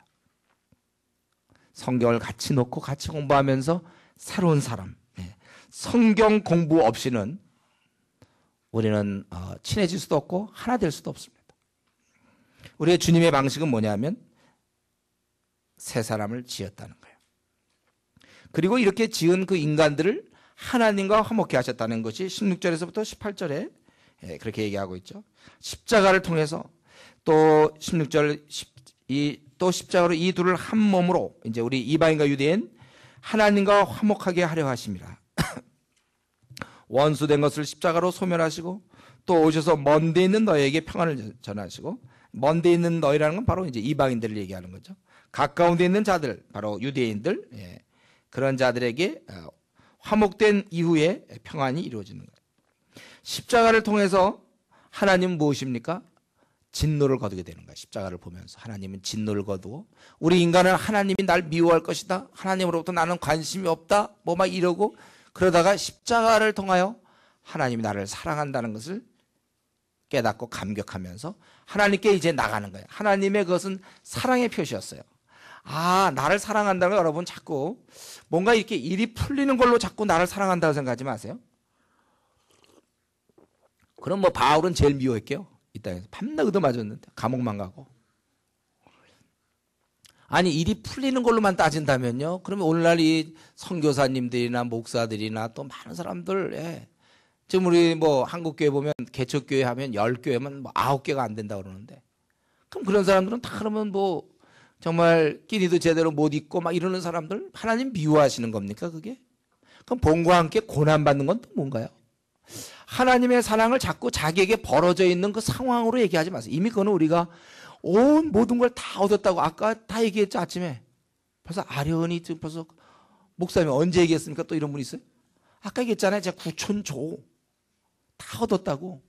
성경을 같이 놓고 같이 공부하면서 새로운 사람. 성경 공부 없이는 우리는 친해질 수도 없고 하나 될 수도 없습니다. 우리의 주님의 방식은 뭐냐면 새 사람을 지었다는 거예요. 그리고 이렇게 지은 그 인간들을 하나님과 화목케 하셨다는 것이 16절에서부터 18절에 그렇게 얘기하고 있죠. 십자가를 통해서 또 16절 또 십자가로 이 둘을 한 몸으로 이제 우리 이방인과 유대인 하나님과 화목하게 하려 하심이라. 원수된 것을 십자가로 소멸하시고 또 오셔서 먼데 있는 너희에게 평안을 전하시고, 먼데 있는 너희라는 건 바로 이제 이방인들을 얘기하는 거죠. 가까운 데 있는 자들, 바로 유대인들, 그런 자들에게 화목된 이후에 평안이 이루어지는 거예요. 십자가를 통해서 하나님은 무엇입니까? 진노를 거두게 되는 거예요. 십자가를 보면서 하나님은 진노를 거두고, 우리 인간은 하나님이 날 미워할 것이다, 하나님으로부터 나는 관심이 없다, 뭐 막 이러고 그러다가 십자가를 통하여 하나님이 나를 사랑한다는 것을 깨닫고 감격하면서 하나님께 이제 나가는 거예요. 하나님의 그것은 사랑의 표시였어요. 아, 나를 사랑한다는 걸 여러분 자꾸 뭔가 이렇게 일이 풀리는 걸로 자꾸 나를 사랑한다고 생각하지 마세요. 그럼 뭐 바울은 제일 미워했게요. 이 땅에서 밤낮 얻어맞았는데 감옥만 가고. 아니, 일이 풀리는 걸로만 따진다면요, 그러면 오늘날 이 선교사님들이나 목사들이나 또 많은 사람들, 지금 우리 뭐 한국교회 보면 개척교회 하면 10교회면 뭐 9개가 안 된다고 그러는데, 그럼 그런 사람들은 다 그러면 뭐 정말 끼니도 제대로 못 입고 막 이러는 사람들 하나님 미워하시는 겁니까 그게? 그럼 본과 함께 고난받는 건 또 뭔가요? 하나님의 사랑을 자꾸 자기에게 벌어져 있는 그 상황으로 얘기하지 마세요. 이미 그거는 우리가 온 모든 걸 다 얻었다고 아까 다 얘기했죠. 아침에 벌써 아련히 지금 벌써 목사님이 언제 얘기했습니까? 또 이런 분이 있어요? 아까 얘기했잖아요. 제가 구천조 다 얻었다고.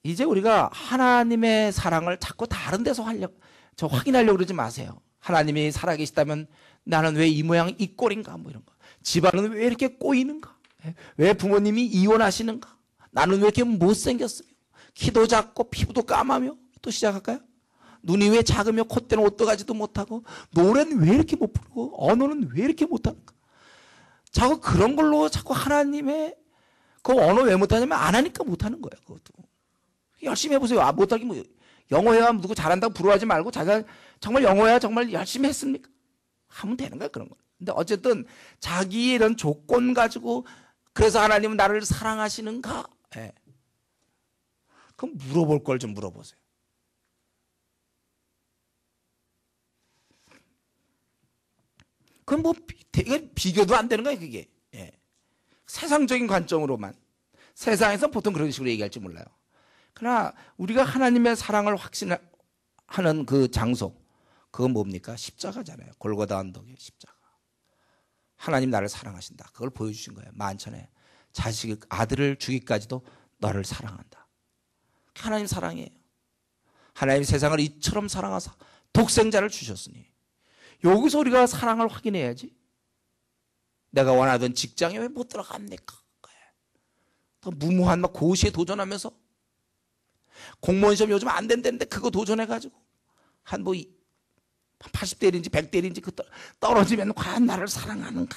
이제 우리가 하나님의 사랑을 자꾸 다른 데서 확인하려고 그러지 마세요. 하나님이 살아계시다면 나는 왜 이 모양 이 꼴인가, 뭐 이런 거. 집안은 왜 이렇게 꼬이는가, 왜 부모님이 이혼하시는가, 나는 왜 이렇게 못생겼으며 키도 작고 피부도 까마며. 또 시작할까요? 눈이 왜 작으며 콧대는 옷도 가지도 못하고 노래는 왜 이렇게 못 부르고 언어는 왜 이렇게 못하는가. 자꾸 그런 걸로 자꾸 하나님의 그 언어 왜 못하냐면 안 하니까 못하는 거예요. 그것도 열심히 해보세요. 아, 못하기 뭐 영어야 누구 잘한다고 부러워하지 말고 자기가 정말 영어야 정말 열심히 했습니까? 하면 되는 거야 그런 거. 근데 어쨌든 자기의 이런 조건 가지고 그래서 하나님은 나를 사랑하시는가? 예. 그럼 물어볼 걸 좀 물어보세요. 그건 뭐 되게 비교도 안 되는 거예요 그게. 예. 세상적인 관점으로만. 세상에서 보통 그런 식으로 얘기할지 몰라요. 그러나 우리가 하나님의 사랑을 확신하는 그 장소, 그건 뭡니까? 십자가잖아요. 골고다 언덕의 십자가. 하나님 나를 사랑하신다. 그걸 보여주신 거예요. 만천에 자식 아들을 주기까지도 너를 사랑한다. 하나님 사랑이에요. 하나님 세상을 이처럼 사랑하사 독생자를 주셨으니 여기서 우리가 사랑을 확인해야지. 내가 원하던 직장에 왜 못 들어갑니까? 더 무모한 막 고시에 도전하면서 공무원 시험 요즘 안 된다는데 그거 도전해가지고 한 뭐 80대인지 100대인지 그 떨어지면 과연 나를 사랑하는가?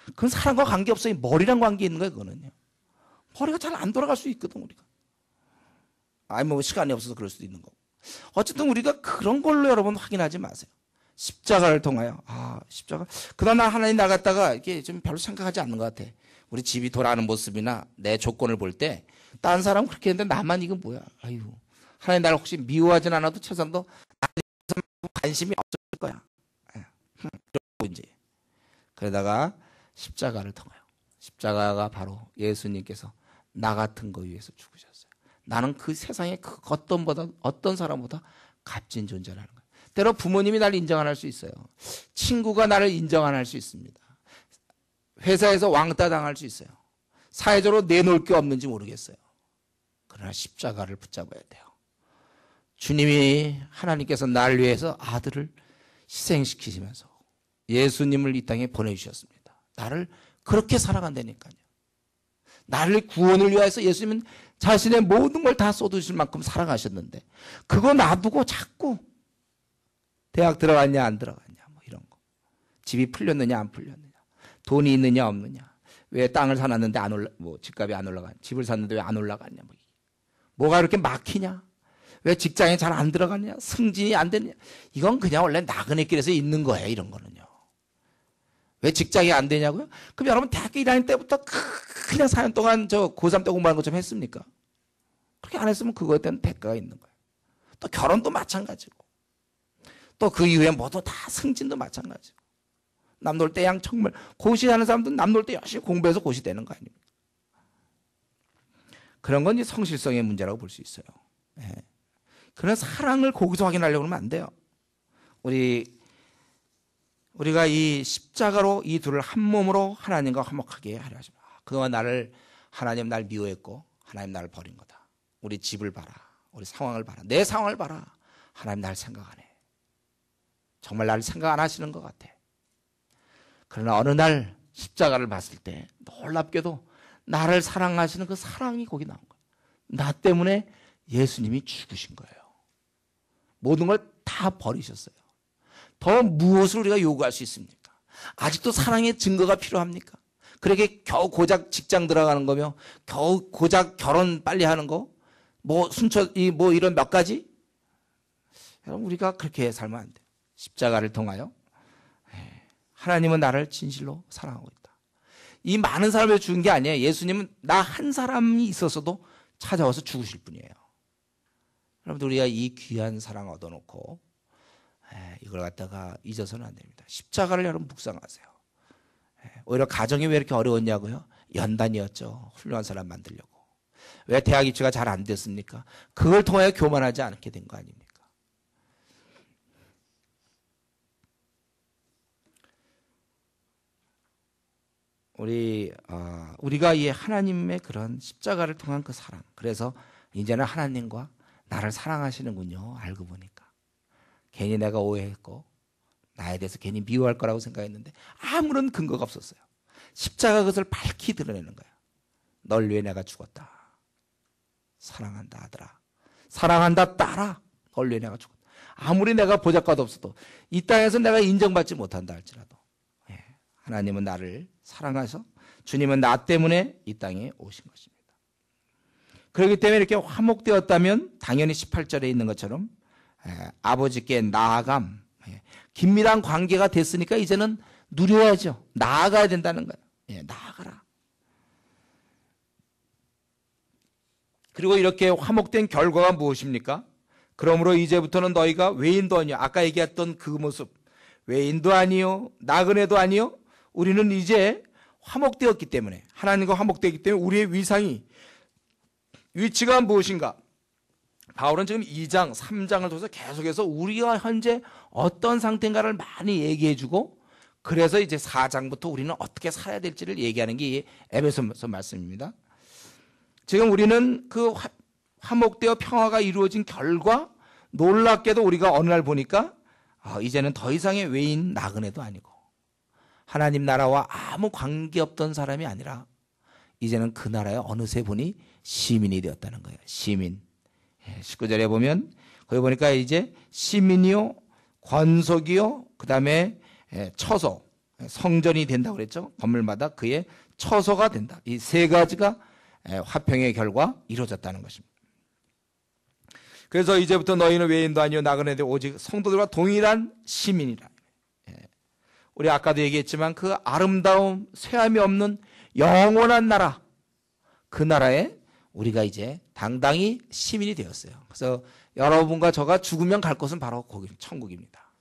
그건 사랑과 관계없어요. 머리랑 관계 있는 거예요. 그거는요. 머리가 잘 안 돌아갈 수 있거든 우리가. 아니 뭐 시간이 없어서 그럴 수도 있는 거고. 어쨌든 우리가 그런 걸로 여러분 확인하지 마세요. 십자가를 통하여 십자가. 그러나 하나님 나갔다가 이게 좀 별로 생각하지 않는 것 같아. 우리 집이 돌아가는 모습이나 내 조건을 볼 때 다른 사람은 그렇게 했는데 나만 이건 뭐야. 아유 하나님 나를 혹시 미워하진 않아도 최소한도 관심이 없을 거야. 그리고 이제 그러다가 십자가를 통하여 십자가가 바로 예수님께서 나 같은 거 위해서 죽으셨어요. 나는 그 세상에 그 어떤 사람보다 값진 존재라는 거예요. 때로 부모님이 나를 인정 안 할 수 있어요. 친구가 나를 인정 안 할 수 있습니다. 회사에서 왕따 당할 수 있어요. 사회적으로 내놓을 게 없는지 모르겠어요. 그러나 십자가를 붙잡아야 돼요. 주님이 하나님께서 나를 위해서 아들을 희생시키시면서 예수님을 이 땅에 보내주셨습니다. 나를 그렇게 사랑한다니까요. 나를 구원을 위해서 예수님은 자신의 모든 걸 다 쏟으실 만큼 사랑하셨는데 그거 놔두고 자꾸 대학 들어갔냐 안 들어갔냐 뭐 이런 거, 집이 풀렸느냐 안 풀렸느냐, 돈이 있느냐 없느냐, 왜 땅을 사놨는데 안 올라 뭐 집값이 안 올라가, 집을 샀는데 왜 안 올라갔냐, 뭐가 이렇게 막히냐, 왜 직장에 잘 안 들어가냐, 승진이 안 되느냐, 이건 그냥 원래 나그네 길에서 있는 거예요. 이런 거는요. 왜 직장이 안 되냐고요? 그럼 여러분 대학교 1학년 때부터 그냥 4년 동안 저 고3 때 공부하는 것처럼 했습니까? 그렇게 안 했으면 그거에 대한 대가가 있는 거예요. 또 결혼도 마찬가지고 또 그 이후에 모두 다 승진도 마찬가지고 남놀 때 양 정말 고시하는 사람들은 남놀 때 열심히 공부해서 고시 되는 거 아닙니까? 그런 건 이제 성실성의 문제라고 볼 수 있어요. 예. 그런 사랑을 거기서 확인하려고 하면 안 돼요. 우리가 이 십자가로 이 둘을 한 몸으로 하나님과 화목하게 하려 하십니다. 그동안 하나님 날 미워했고 하나님 나를 버린 거다. 우리 집을 봐라. 우리 상황을 봐라. 내 상황을 봐라. 하나님 나를 생각 안 해. 정말 나를 생각 안 하시는 것 같아. 그러나 어느 날 십자가를 봤을 때 놀랍게도 나를 사랑하시는 그 사랑이 거기 나온 거예요. 나 때문에 예수님이 죽으신 거예요. 모든 걸 다 버리셨어요. 더 무엇을 우리가 요구할 수 있습니까? 아직도 사랑의 증거가 필요합니까? 그렇게 겨우 고작 직장 들어가는 거며 겨우 고작 결혼 빨리 하는 거, 뭐 이런 몇 가지? 여러분 우리가 그렇게 살면 안 돼요. 십자가를 통하여 하나님은 나를 진실로 사랑하고 있다. 이 많은 사람을 죽은 게 아니에요. 예수님은 나 한 사람이 있어서도 찾아와서 죽으실 분이에요. 여러분들 우리가 이 귀한 사랑 얻어놓고 이걸 갖다가 잊어서는 안 됩니다. 십자가를 여러분 묵상하세요. 오히려 가정이 왜 이렇게 어려웠냐고요? 연단이었죠. 훌륭한 사람 만들려고. 왜 대학 입시가 잘 안 됐습니까? 그걸 통하여 교만하지 않게 된 거 아닙니까? 우리가 이 하나님의 그런 십자가를 통한 그 사랑, 그래서 이제는 하나님과 나를 사랑하시는군요. 알고 보니까 괜히 내가 오해했고 나에 대해서 괜히 미워할 거라고 생각했는데 아무런 근거가 없었어요. 십자가 그것을 밝히 드러내는 거야. 널 위해 내가 죽었다. 사랑한다 아들아. 사랑한다 딸아. 걸로 내가 죽었다. 아무리 내가 보잘것 없어도 이 땅에서 내가 인정받지 못한다 할지라도 하나님은 나를 사랑하셔서 주님은 나 때문에 이 땅에 오신 것입니다. 그렇기 때문에 이렇게 화목되었다면 당연히 18절에 있는 것처럼 아버지께 나아감, 긴밀한 관계가 됐으니까 이제는 누려야죠. 나아가야 된다는 거예요. 나아가라. 그리고 이렇게 화목된 결과가 무엇입니까? 그러므로 이제부터는 너희가 외인도 아니요, 아까 얘기했던 그 모습, 외인도 아니요, 나그네도 아니요, 우리는 이제 화목되었기 때문에, 하나님과 화목되었기 때문에 우리의 위치가 무엇인가? 바울은 지금 2장, 3장을 통해서 계속해서 우리가 현재 어떤 상태인가를 많이 얘기해주고, 그래서 이제 4장부터 우리는 어떻게 살아야 될지를 얘기하는 게 에베소서 말씀입니다. 지금 우리는 그 화목되어 평화가 이루어진 결과, 놀랍게도 우리가 어느 날 보니까 이제는 더 이상의 외인 나그네도 아니고 하나님 나라와 아무 관계없던 사람이 아니라 이제는 그 나라에 어느새 보니 시민이 되었다는 거예요. 시민. 19절에 보면 거기 보니까 이제 시민이요, 권속이요, 그 다음에 처소, 성전이 된다고 그랬죠. 건물마다 그의 처소가 된다. 이 세 가지가 화평의 결과 이루어졌다는 것입니다. 그래서 이제부터 너희는 외인도 아니요 나그네도 오직 성도들과 동일한 시민이라. 우리 아까도 얘기했지만 그 아름다움, 쇠함이 없는 영원한 나라, 그 나라에 우리가 이제 당당히 시민이 되었어요. 그래서 여러분과 저가 죽으면 갈 곳은 바로 거기 천국입니다.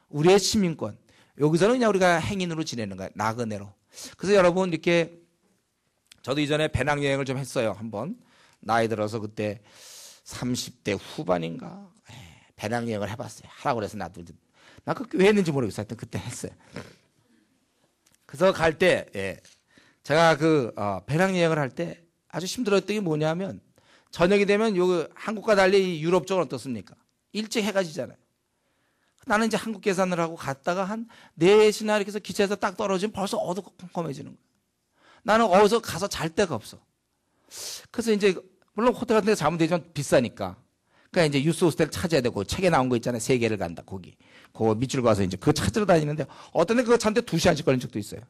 우리의 시민권. 여기서는 그냥 우리가 행인으로 지내는 거예요. 나그네로. 그래서 여러분 이렇게 저도 이전에 배낭여행을 좀 했어요. 한번 나이 들어서 그때 30대 후반인가 배낭여행을 해봤어요. 하라고 그래서 나도 나 그게 왜 했는지 모르겠어요. 하여튼 그때 했어요. 그래서 갈 때 제가 그 배낭여행을 할 때 아주 힘들었던 게 뭐냐면 저녁이 되면 요 한국과 달리 유럽 쪽은 어떻습니까? 일찍 해가 지잖아요. 나는 이제 한국 계산을 하고 갔다가 한 4시나 이렇게 해서 기차에서 딱 떨어지면 벌써 어두컴컴해지는 거예요. 나는 어디서 가서 잘 데가 없어. 그래서 이제 물론 호텔 같은 데 자면 되지만 비싸니까. 그러니까 이제 유스 호스텔 찾아야 되고 책에 나온 거 있잖아요. 세계를 간다. 거기. 그거 밑줄 가서 이제 그거 찾으러 다니는데 어떤 데 그거 찾는데 2시간씩 걸린 적도 있어요.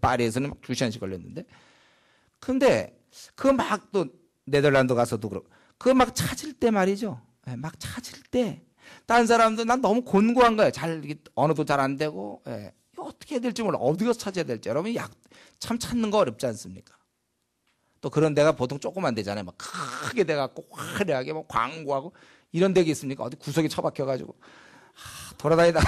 파리에서는 막 2시간씩 걸렸는데. 근데 그거 막 또 네덜란드 가서도 그렇고 그거 막 찾을 때 말이죠. 막 찾을 때 다른 사람도 난 너무 곤고한 거예요. 잘 언어도 잘 안 되고 어떻게 해야 될지 몰라. 어디 가서 찾아야 될지. 여러분 참 찾는 거 어렵지 않습니까? 또 그런 데가 보통 조그만 데잖아요. 막 크게 돼갖고 화려하게 막 광고하고 이런 데가 있습니까? 어디 구석에 처박혀가지고 돌아다니다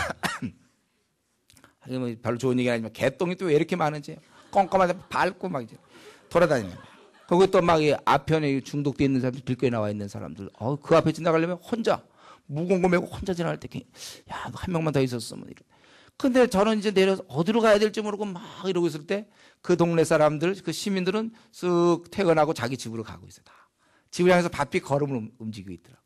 뭐 별로 좋은 얘기는 아니지만 개똥이 또 왜 이렇게 많은지 껌껌하게 밟고 막 이제 돌아다니는. 거기 또 막 앞편에 중독돼 있는 사람들, 길거리에 나와 있는 사람들, 그 앞에 지나가려면 혼자 무거운 거 메고 혼자 지나갈 때, 야, 너 한 명만 더 있었으면. 근데 저는 이제 내려서 어디로 가야 될지 모르고 막 이러고 있을 때 그 동네 사람들, 그 시민들은 쓱 퇴근하고 자기 집으로 가고 있어요. 다. 집을 향해서 바삐 걸음을 움직이고 있더라고요.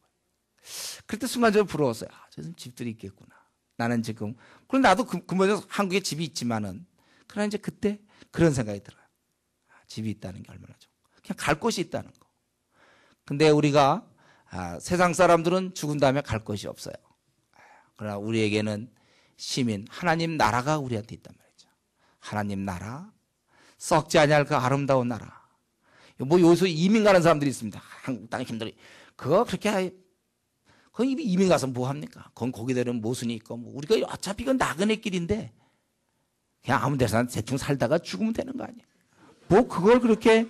그때 순간적으로 부러웠어요. 저 집들이 있겠구나. 나는 지금, 그럼 나도 근본적으로 한국에 집이 있지만은, 그러나 이제 그때 그런 생각이 들어요. 집이 있다는 게 얼마나 좋고. 그냥 갈 곳이 있다는 거. 근데 우리가, 세상 사람들은 죽은 다음에 갈 곳이 없어요. 그러나 우리에게는 시민, 하나님 나라가 우리한테 있단 말이죠. 하나님 나라, 썩지 아니할 그 아름다운 나라. 뭐 여기서 이민 가는 사람들이 있습니다. 한국 땅에 힘들어. 그거 그렇게, 거기 이민 가서 뭐 합니까? 거기들은 모순이 있고, 뭐 우리가 어차피 이건 나그네 길인데, 그냥 아무 데서나 대충 살다가 죽으면 되는 거 아니에요? 뭐 그걸 그렇게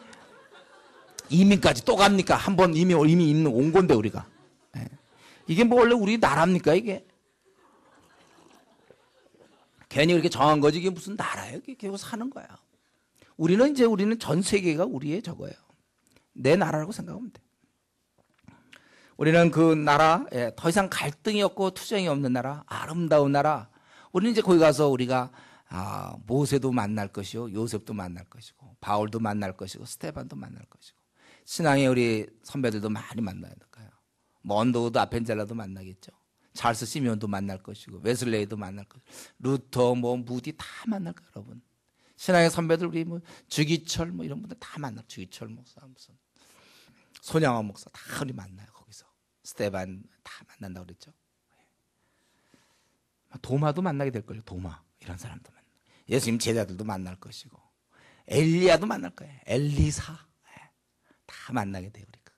이민까지 또 갑니까? 한 번 이미 온 건데 우리가. 이게 뭐 원래 우리 나라입니까 이게? 괜히 그렇게 정한 거지 이게 무슨 나라예요? 이게 계속 사는 거야. 우리는 전 세계가 우리의 저거예요. 내 나라라고 생각하면 돼. 우리는 그 나라, 더 이상 갈등이 없고 투쟁이 없는 나라, 아름다운 나라. 우리는 이제 거기 가서 우리가 모세도 만날 것이고 요셉도 만날 것이고 바울도 만날 것이고 스테반도 만날 것이고 신앙의 우리 선배들도 많이 만나야 될까요? 먼도우도 아펜젤라도 만나겠죠. 찰스 시미온도 만날 것이고 웨슬레이도 만날 것이고 루터 무디 다 만날 거예요, 여러분. 신앙의 선배들 우리 주기철 이런 분들 다 만나. 주기철 목사 무슨 손양원 목사 다 우리 만나요 거기서. 스테반 다 만난다고 그랬죠. 도마도 만나게 될 거예요. 도마 이런 사람도 만나. 예수님 제자들도 만날 것이고 엘리야도 만날 거예요. 엘리사 다 만나게 돼요. 우리가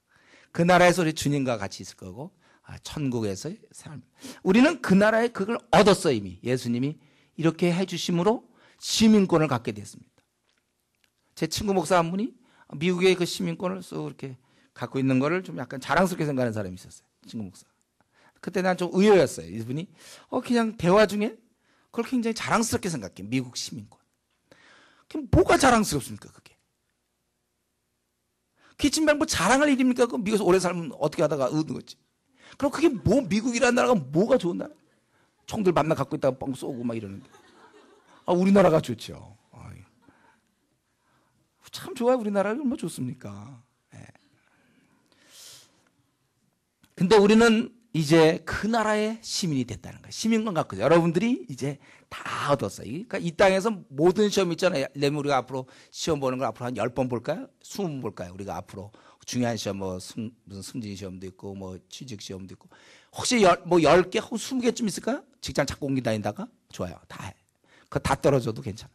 그 나라에서 우리 주님과 같이 있을 거고 천국에서의 삶. 우리는 그 나라에 그걸 얻었어요. 이미 예수님이 이렇게 해주심으로 시민권을 갖게 됐습니다. 제 친구 목사 한 분이 미국의 그 시민권을 쏙 이렇게 갖고 있는 거를 좀 약간 자랑스럽게 생각하는 사람이 있었어요. 친구 목사. 그때 난 좀 의외였어요. 이분이 그냥 대화 중에 그걸 굉장히 자랑스럽게 생각해. 미국 시민권. 그게 뭐가 자랑스럽습니까? 그게. 기침말 뭐 자랑할 일입니까? 그 미국에서 오래 살면 어떻게 하다가 얻는 거지. 그럼 그게 뭐 미국이라는 나라가 뭐가 좋은 나라? 총들 밤낮 갖고 있다가 뻥 쏘고 막 이러는데. 우리나라가 좋죠. 참 좋아요. 우리나라가 얼마나 좋습니까? 네. 근데 우리는 이제 그 나라의 시민이 됐다는 거예요. 시민권 갖고 여러분들이 이제 다 얻었어요. 그러니까 이 땅에서 모든 시험 있잖아요. 내면 우리가 앞으로 시험 보는 걸 앞으로 한 10번 볼까요? 20번 볼까요? 우리가 앞으로 중요한 시험 무슨 승진 시험도 있고 뭐 취직 시험도 있고 혹시 10개 혹은 20개쯤 있을까요? 직장 찾고 옮기 다니다가 좋아요. 다 해. 그거 다 떨어져도 괜찮아.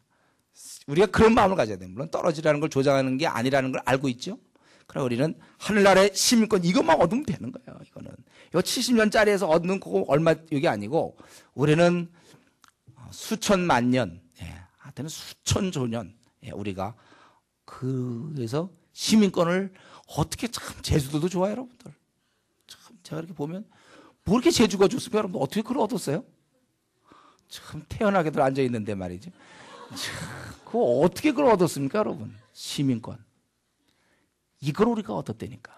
우리가 그런 마음을 가져야 돼요. 물론 떨어지라는 걸 조장하는 게 아니라는 걸 알고 있죠. 그럼 우리는 하늘나라의 시민권 이것만 얻으면 되는 거예요. 이거는 이 70년짜리에서 얻는 거 얼마 이게 아니고 우리는 수천만 년, 하여튼 수천 조년 우리가 그래서 시민권을 어떻게 참 제주도도 좋아요, 여러분들. 참 제가 이렇게 보면 뭐 이렇게 제주가 좋습니까, 여러분들? 어떻게 그걸 얻었어요? 참 태연하게들 앉아 있는데 말이죠. 참 그거 어떻게 그걸 얻었습니까, 여러분? 시민권. 이걸 우리가 얻었다니까.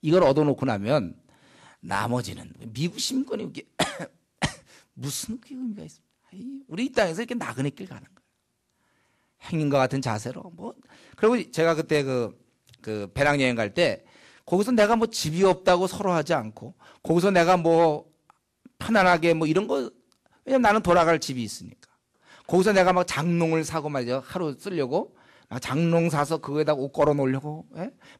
이걸 얻어놓고 나면 나머지는 미국 시민권이 무슨 의미가 있습니까? 우리 이 땅에서 이렇게 나그네 길 가는 거예요. 행인과 같은 자세로 그리고 제가 그때 그 배낭여행 갈 때 거기서 내가 뭐 집이 없다고 서로 하지 않고 거기서 내가 뭐 편안하게 뭐 이런 거 왜냐면 나는 돌아갈 집이 있으니까 거기서 내가 막 장롱을 사고 말이죠. 하루 쓰려고 장롱 사서 그거에다 옷 걸어 놓으려고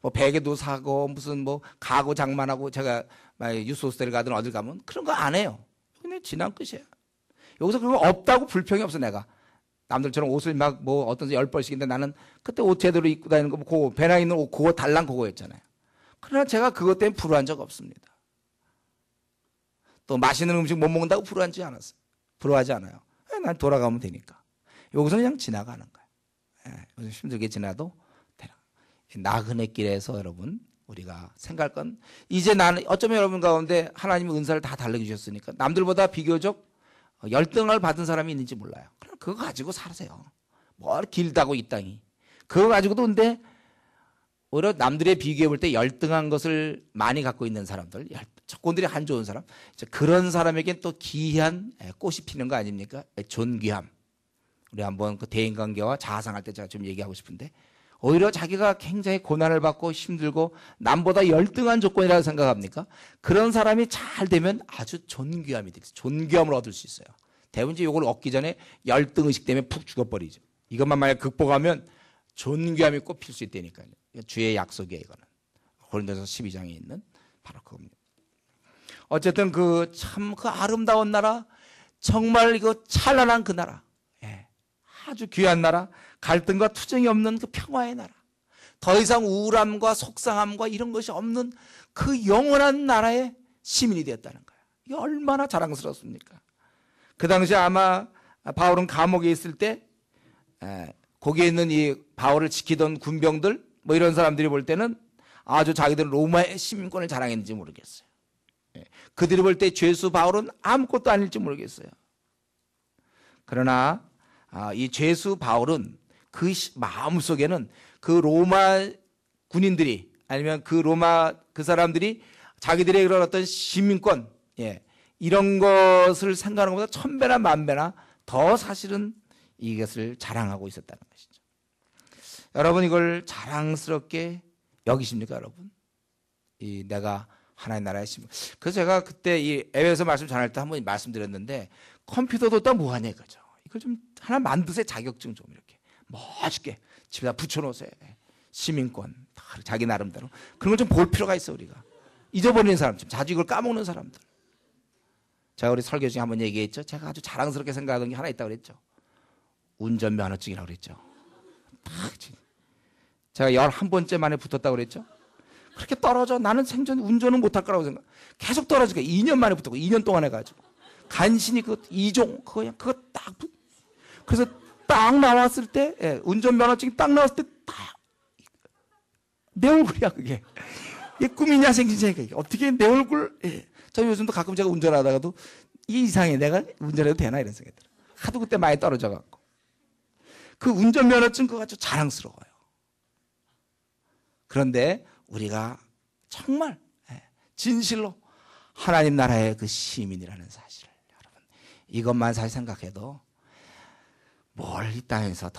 뭐 베개도 사고 무슨 뭐 가구 장만하고 제가 유스호스텔 가든 어딜 가면 그런 거 안 해요. 그냥 지난 끝이야. 여기서 그거 없다고 불평이 없어. 내가 남들처럼 옷을 막 뭐 어떤 10벌씩인데 나는 그때 옷 제대로 입고 다니는 거 뭐 배낭 있는 옷 그거 달랑 그거였잖아요. 그러나 제가 그것 때문에 불우한 적 없습니다. 또 맛있는 음식 못 먹는다고 불우하지 않았어요. 불우하지 않아요. 난 돌아가면 되니까. 여기서 그냥 지나가는 거예요. 요즘 힘들게 지나도 되나. 나그네 길에서 여러분 우리가 생각할 건 이제 나는 어쩌면 여러분 가운데 하나님의 은사를 다 달라주셨으니까 남들보다 비교적 열등을 받은 사람이 있는지 몰라요. 그럼 그거 가지고 사세요. 뭐 길다고 이 땅이. 그거 가지고도 근데 오히려 남들의 비교해 볼 때 열등한 것을 많이 갖고 있는 사람들, 조건들이 안 좋은 사람, 그런 사람에겐 또 기이한 꽃이 피는 거 아닙니까? 존귀함. 우리 한번 그 대인관계와 자아상할 때 제가 좀 얘기하고 싶은데 오히려 자기가 굉장히 고난을 받고 힘들고 남보다 열등한 조건이라고 생각합니까? 그런 사람이 잘 되면 아주 존귀함이 되겠어요. 존귀함을 얻을 수 있어요. 대부분 이제 이걸 얻기 전에 열등의식 때문에 푹 죽어버리죠. 이것만 만약 극복하면 존귀함이 꽃필 수 있다니까요. 주의 약속이에요. 이거는 고린도서 12장에 있는 바로 그겁니다. 어쨌든 그 참 그 아름다운 나라 정말 이거 찬란한 그 나라 아주 귀한 나라 갈등과 투쟁이 없는 그 평화의 나라 더 이상 우울함과 속상함과 이런 것이 없는 그 영원한 나라의 시민이 되었다는 거예요. 이게 얼마나 자랑스럽습니까? 그 당시 아마 바울은 감옥에 있을 때 거기에 있는 이 바울을 지키던 군병들 뭐 이런 사람들이 볼 때는 아주 자기들은 로마의 시민권을 자랑했는지 모르겠어요. 그들이 볼 때 죄수 바울은 아무것도 아닐지 모르겠어요. 그러나 이 죄수 바울은 그 마음속에는 그 로마 군인들이 아니면 그 로마 그 사람들이 자기들의 그런 어떤 시민권 이런 것을 생각하는 것보다 1000배나 10,000배나 더 사실은 이것을 자랑하고 있었다는 것이죠. 여러분 이걸 자랑스럽게 여기십니까, 여러분? 내가 하나의 나라의 시민. 그래서 제가 그때 이 에베소 말씀 전할 때 한번 말씀드렸는데 컴퓨터도 또 뭐하냐 이거죠. 이걸 좀 하나 만드세요. 자격증 좀 이렇게 멋있게 집에다 붙여놓으세요. 시민권 자기 나름대로 그런 걸 좀 볼 필요가 있어 우리가. 잊어버리는 사람, 자주 이걸 까먹는 사람들. 제가 우리 설교 중에 한번 얘기했죠. 제가 아주 자랑스럽게 생각하던 게 하나 있다고 그랬죠. 운전면허증이라고 그랬죠. 제가 11번째 만에 붙었다고 그랬죠. 그렇게 떨어져. 나는 생전 운전은 못할 거라고 생각. 계속 떨어지니까 2년 만에 붙었고 2년 동안 해가지고 간신히 그 2종 그거 딱 그래서 딱 나왔을 때 운전면허증이 딱 나왔을 때 딱 내 얼굴이야 그게. 이게 꿈이냐 생진이냐 이게 어떻게 내 얼굴. 저 요즘도 가끔 제가 운전하다가도 이게 이상해. 내가 운전해도 되나 이런 생각이 들어요. 하도 그때 많이 떨어져갖고. 그 운전면허증 그거 아주 자랑스러워요. 그런데 우리가 정말 진실로 하나님 나라의 그 시민이라는 사실을 여러분 이것만 잘 생각해도 뭘 이 땅에서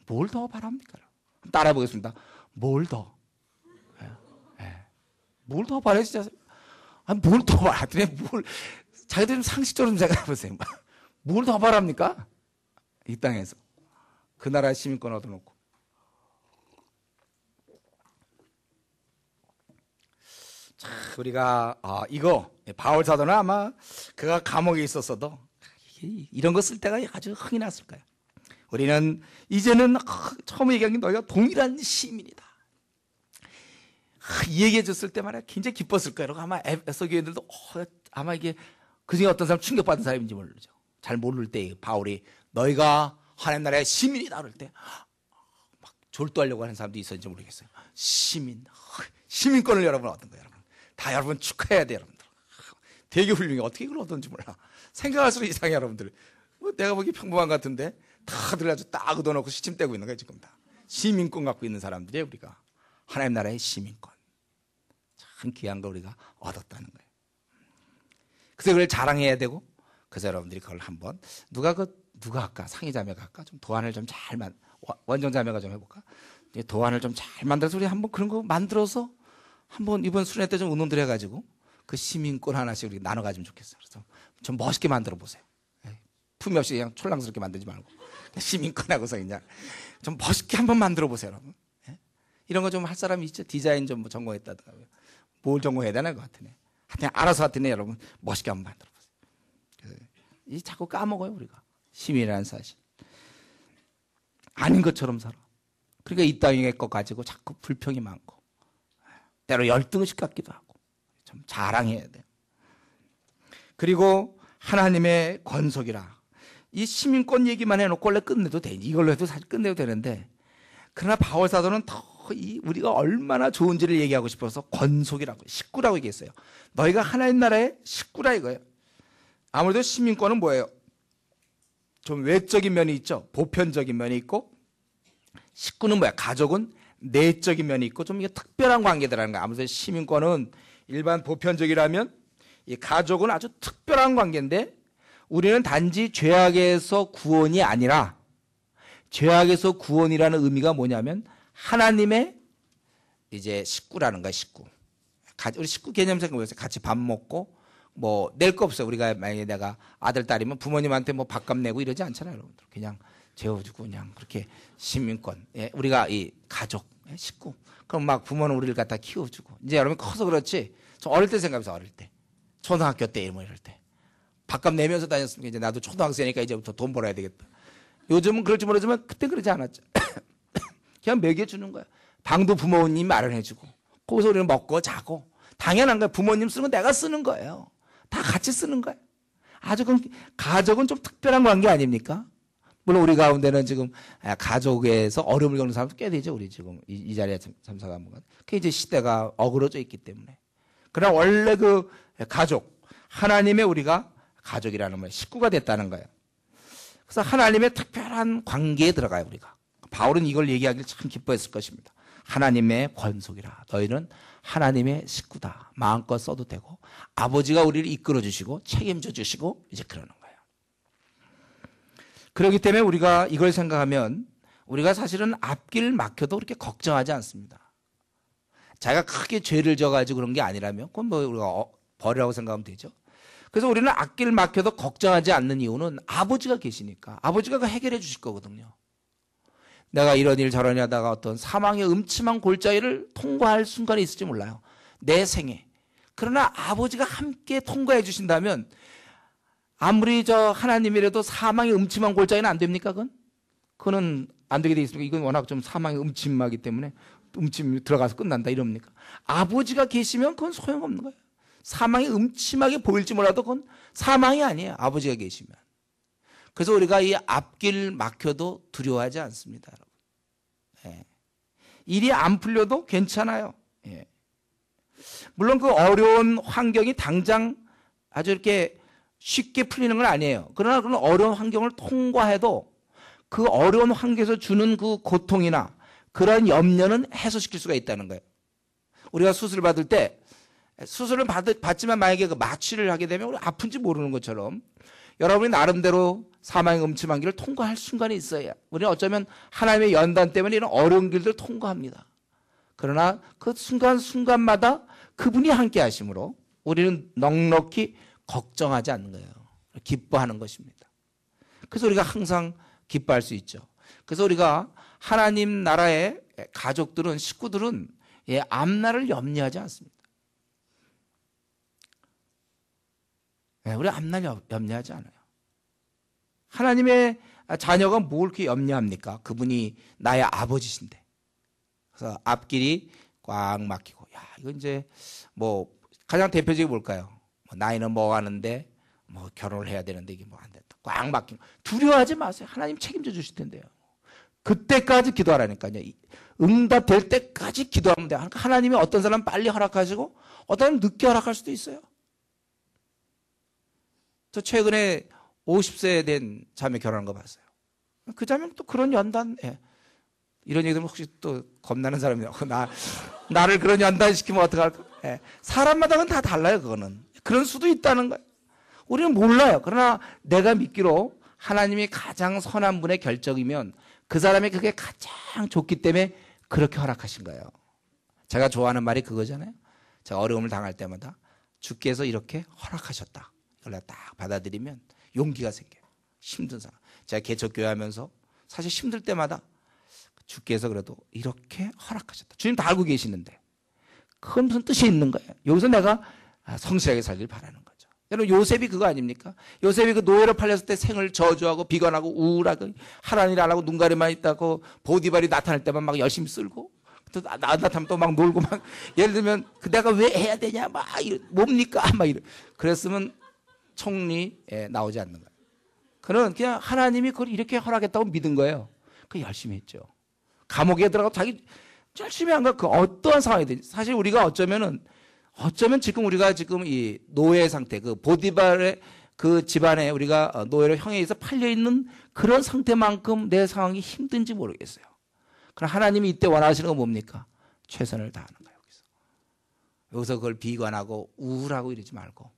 뭘 더 바랍니까? 따라해 보겠습니다. 뭘 더? 뭘 더 바래 진짜? 아니 뭘 더 바래? 자기들 좀 상식적으로 좀 생각해 보세요. 뭘 더 바랍니까? 이 땅에서 그 나라의 시민권 얻어놓고. 자, 우리가 이거 바울 사도는 아마 그가 감옥에 있었어도 이런 거 쓸 때가 아주 흥이 났을 거예요. 우리는 이제는 처음 얘기한 게 너희가 동일한 시민이다. 이 얘기해 줬을 때 말이야 굉장히 기뻤을 거예요. 아마 에베소 교인들도 아마 이게 그중에 어떤 사람 충격받은 사람인지 모르죠. 잘 모를 때 바울이 너희가 하나님 나라의 시민이다 그럴 때 막 졸도하려고 하는 사람도 있었는지 모르겠어요. 시민권을 여러분 얻은 거예요. 여러분 다 여러분 축하해야 돼요. 여러분들 되게 훌륭해. 어떻게 이걸 얻었는지 몰라. 생각할수록 이상해 여러분들. 내가 보기 평범한 것 같은데 다들 아주 딱 얻어놓고 시침 떼고 있는 거예요 지금 다. 시민권 갖고 있는 사람들이에요. 우리가 하나님 나라의 시민권 참 귀한 거 우리가 얻었다는 거예요. 그래서 그걸 자랑해야 되고 그래서 여러분들이 그걸 한번 누가 할까? 상의자매가 할까? 좀 도안을 좀 잘 원정자매가 좀 해볼까? 도안을 좀 잘 만들어서 우리 한번 그런 거 만들어서 한번 이번 수련회 때 좀 운동들 해가지고 그 시민권 하나씩 우리 나눠가지면 좋겠어요. 그래서 좀 멋있게 만들어 보세요. 품이 없이 그냥 촐랑스럽게 만들지 말고 시민권하고서 그냥 좀 멋있게 한번 만들어 보세요, 여러분. 이런 거 좀 할 사람이 있죠? 디자인 좀 전공했다든가 뭘 전공해야 되나 것 같으네. 하여튼 알아서 하여튼 여러분 멋있게 한번 만들어 보세요. 이 자꾸 까먹어요 우리가 시민이라는 사실. 아닌 것처럼 살아. 그러니까 이 땅의 것 가지고 자꾸 불평이 많고 때로 열등의식 같기도 하고 좀 자랑해야 돼요. 그리고 하나님의 권속이라. 이 시민권 얘기만 해놓고 원래 끝내도 돼. 이걸로 해도 사실 끝내도 되는데 그러나 바울 사도는 더 우리가 얼마나 좋은지를 얘기하고 싶어서 권속이라고 식구라고 얘기했어요. 너희가 하나님 나라의 식구라 이거예요. 아무래도 시민권은 뭐예요? 좀 외적인 면이 있죠. 보편적인 면이 있고 식구는 뭐야? 가족은 내적인 면이 있고 좀 이게 특별한 관계들라는 거야. 아무래도 시민권은 일반 보편적이라면 이 가족은 아주 특별한 관계인데 우리는 단지 죄악에서 구원이 아니라 죄악에서 구원이라는 의미가 뭐냐면 하나님의 이제 식구라는 거야. 식구. 우리 식구 개념 생각해보세요. 같이 밥 먹고 뭐 낼 거 없어요. 우리가 만약에 내가 아들 딸이면 부모님한테 뭐 밥값 내고 이러지 않잖아요. 여러분들 그냥 재워주고 그냥 그렇게 시민권. 우리가 이 가족 식구. 그럼 막 부모는 우리를 갖다 키워주고 이제 여러분 커서 그렇지. 저 어릴 때 생각해보세요. 어릴 때 초등학교 때 뭐 이럴 때 밥값 내면서 다녔으니까 이제 나도 초등학생이니까 이제부터 돈 벌어야 되겠다. 요즘은 그럴지 모르지만 그때 그러지 않았죠. 그냥 먹여주는 거야. 방도 부모님이 마련해주고 거기서 우리는 먹고 자고 당연한 거야. 부모님 쓰는 거 내가 쓰는 거예요. 다 같이 쓰는 거예요. 아주 가족은 좀 특별한 관계 아닙니까? 물론 우리 가운데는 지금 가족에서 어려움을 겪는 사람도 꽤 되죠. 우리 지금 이 자리에 참석한 분은. 그게 이제 시대가 어그러져 있기 때문에. 그러나 원래 그 가족 하나님의 우리가 가족이라는 말 식구가 됐다는 거예요. 그래서 하나님의 특별한 관계에 들어가요 우리가. 바울은 이걸 얘기하기를 참 기뻐했을 것입니다. 하나님의 권속이라. 너희는 하나님의 식구다. 마음껏 써도 되고 아버지가 우리를 이끌어 주시고 책임져 주시고 이제 그러는 거예요. 그렇기 때문에 우리가 이걸 생각하면 우리가 사실은 앞길 막혀도 그렇게 걱정하지 않습니다. 자기가 크게 죄를 져가지고 그런 게 아니라면 그건 뭐 우리가 벌이라고 생각하면 되죠. 그래서 우리는 앞길 막혀도 걱정하지 않는 이유는 아버지가 계시니까 아버지가 그 해결해 주실 거거든요. 내가 이런 일 저런 일 하다가 어떤 사망의 음침한 골짜기를 통과할 순간이 있을지 몰라요. 내 생에. 그러나 아버지가 함께 통과해 주신다면 아무리 저 하나님이라도 사망의 음침한 골짜기는 안 됩니까? 그거는 안 되게 돼 있으니까 이건 워낙 좀 사망의 음침하기 때문에 음침 들어가서 끝난다 이럽니까? 아버지가 계시면 그건 소용없는 거예요. 사망이 음침하게 보일지 몰라도 그건 사망이 아니에요. 아버지가 계시면. 그래서 우리가 이 앞길 막혀도 두려워하지 않습니다. 여러분. 예. 일이 안 풀려도 괜찮아요. 예. 물론 그 어려운 환경이 당장 아주 이렇게 쉽게 풀리는 건 아니에요. 그러나 그런 어려운 환경을 통과해도 그 어려운 환경에서 주는 그 고통이나 그런 염려는 해소시킬 수가 있다는 거예요. 우리가 수술 받을 때 수술을 받지만 만약에 그 마취를 하게 되면 우리 아픈지 모르는 것처럼 여러분이 나름대로 사망의 음침한 길을 통과할 순간이 있어야 우리는 어쩌면 하나님의 연단 때문에 이런 어려운 길들을 통과합니다. 그러나 그 순간순간마다 그분이 함께 하심으로 우리는 넉넉히 걱정하지 않는 거예요. 기뻐하는 것입니다. 그래서 우리가 항상 기뻐할 수 있죠. 그래서 우리가 하나님 나라의 가족들은 식구들은 앞날을 염려하지 않습니다. 우리 앞날 염려하지 않아요. 하나님의 자녀가 뭘 그렇게 염려합니까? 그분이 나의 아버지신데. 그래서 앞길이 꽉 막히고, 야, 이건 이제 뭐 가장 대표적이 뭘까요? 뭐 나이는 먹어가는데 뭐 결혼을 해야 되는데 이게 뭐 안 됐다. 꽉 막힌 거. 두려워하지 마세요. 하나님 책임져 주실 텐데요. 그때까지 기도하라니까요. 응답될 때까지 기도하면 돼요. 그러니까 하나님이 어떤 사람 빨리 허락하시고 어떤 사람 늦게 허락할 수도 있어요. 저 최근에 50세 된 자매 결혼한 거 봤어요. 그 자매는 또 그런 연단, 이런 얘기 들으면 혹시 또 겁나는 사람이 나를 그런 연단시키면 어떡할까? 사람마다는 다 달라요, 그거는. 그런 수도 있다는 거예요. 우리는 몰라요. 그러나 내가 믿기로 하나님이 가장 선한 분의 결정이면 그 사람이 그게 가장 좋기 때문에 그렇게 허락하신 거예요. 제가 좋아하는 말이 그거잖아요. 제가 어려움을 당할 때마다 주께서 이렇게 허락하셨다. 이걸 딱 받아들이면 용기가 생겨요. 힘든 상황. 제가 개척교회 하면서 사실 힘들 때마다 주께서 그래도 이렇게 허락하셨다. 주님 다 알고 계시는데 그건 무슨 뜻이 있는 거예요. 여기서 내가 성실하게 살길 바라는 거죠. 여러분 요셉이 그거 아닙니까? 요셉이 그 노예로 팔렸을 때 생을 저주하고 비관하고 우울하고 하라는 일 안 하고 눈가리만 있다고 보디발이 나타날 때만 막 열심히 쓸고 또 나타나면 또 막 놀고 막 예를 들면 내가 왜 해야 되냐 막 뭡니까 막 이래. 그랬으면 총리에 나오지 않는 거예요. 그는 그냥 하나님이 그걸 이렇게 허락했다고 믿은 거예요. 그 열심히 했죠. 감옥에 들어가고 자기 열심히 한 거 그 어떠한 상황이든지 사실 우리가 어쩌면 지금 우리가 지금 이 노예 상태 그 보디발의 그 집안에 우리가 노예로 형에 의해서 팔려 있는 그런 상태만큼 내 상황이 힘든지 모르겠어요. 그럼 하나님이 이때 원하시는 건 뭡니까? 최선을 다하는 거예요. 여기서 그걸 비관하고 우울하고 이러지 말고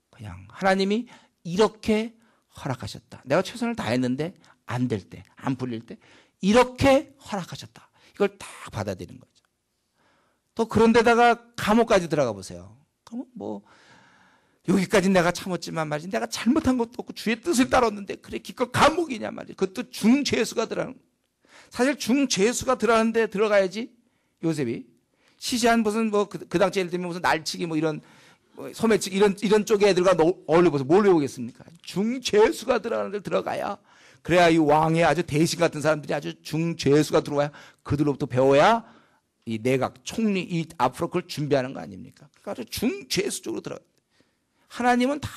그냥 하나님이 이렇게 허락하셨다. 내가 최선을 다했는데 안 될 때, 안 풀릴 때 이렇게 허락하셨다. 이걸 딱 받아들이는 거죠. 또 그런 데다가 감옥까지 들어가 보세요. 그럼 뭐 여기까지 내가 참았지만 말이지 내가 잘못한 것도 없고 주의 뜻을 따랐는데 그래 기껏 감옥이냐 말이지. 그것도 중죄수가 들어가는 거예요. 사실 중죄수가 들어가는데 들어가야지 요셉이 시시한 무슨 뭐 그 당시 예를 들면 무슨 날치기 뭐 이런 소매치기 이런 쪽에 애들과 어울려서 뭘 배우겠습니까? 중죄수가 들어가는 데 들어가야 그래야 이 왕의 아주 대신 같은 사람들이 아주 중죄수가 들어와야 그들로부터 배워야 이 내각 총리 이 앞으로 그걸 준비하는 거 아닙니까? 그러니까 아주 중죄수 쪽으로 들어가. 하나님은 다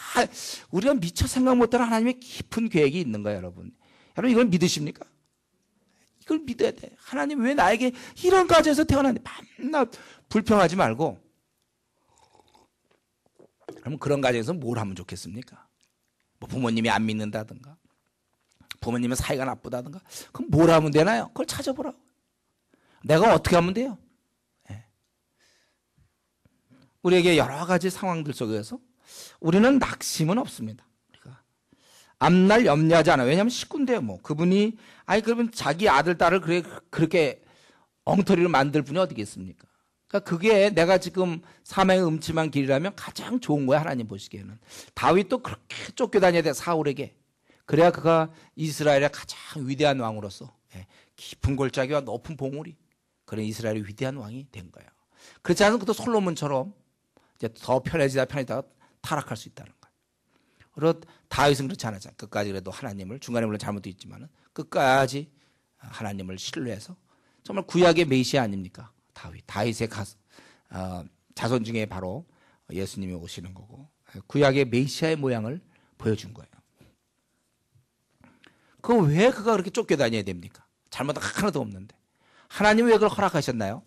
우리가 미처 생각 못하는 하나님의 깊은 계획이 있는 거예요, 여러분. 여러분 이걸 믿으십니까? 이걸 믿어야 돼. 하나님 왜 나에게 이런 가정에서 태어났는데 맨날 불평하지 말고 그럼 그런 가정에서 뭘 하면 좋겠습니까? 뭐 부모님이 안 믿는다든가 부모님의 사이가 나쁘다든가 그럼 뭘 하면 되나요? 그걸 찾아보라고. 내가 어떻게 하면 돼요? 네. 우리에게 여러 가지 상황들 속에서 우리는 낙심은 없습니다. 우리가 앞날 염려하지 않아요. 왜냐하면 식구인데요. 뭐 그분이 그러면 자기 아들 딸을 그렇게 엉터리를 만들 분이 어디겠습니까? 그러니까 그게 내가 지금 사망의 음침한 길이라면 가장 좋은 거야 하나님 보시기에는. 다윗도 그렇게 쫓겨다녀야 돼 사울에게. 그래야 그가 이스라엘의 가장 위대한 왕으로서 깊은 골짜기와 높은 봉우리, 그런 이스라엘의 위대한 왕이 된 거예요. 그렇지 않으면 또 솔로몬처럼 이제 더 편해지다가 타락할 수 있다는 거예요. 그리고 다윗은 그렇지 않았잖아요. 끝까지 그래도 하나님을, 중간에 물론 잘못도 있지만 끝까지 하나님을 신뢰해서 정말 구약의 메시아 아닙니까? 다윗의 자손 중에 바로 예수님이 오시는 거고, 구약의 메시아의 모양을 보여준 거예요. 왜 그가 그렇게 쫓겨다녀야 됩니까? 잘못 하나도 없는데. 하나님은 왜 그걸 허락하셨나요?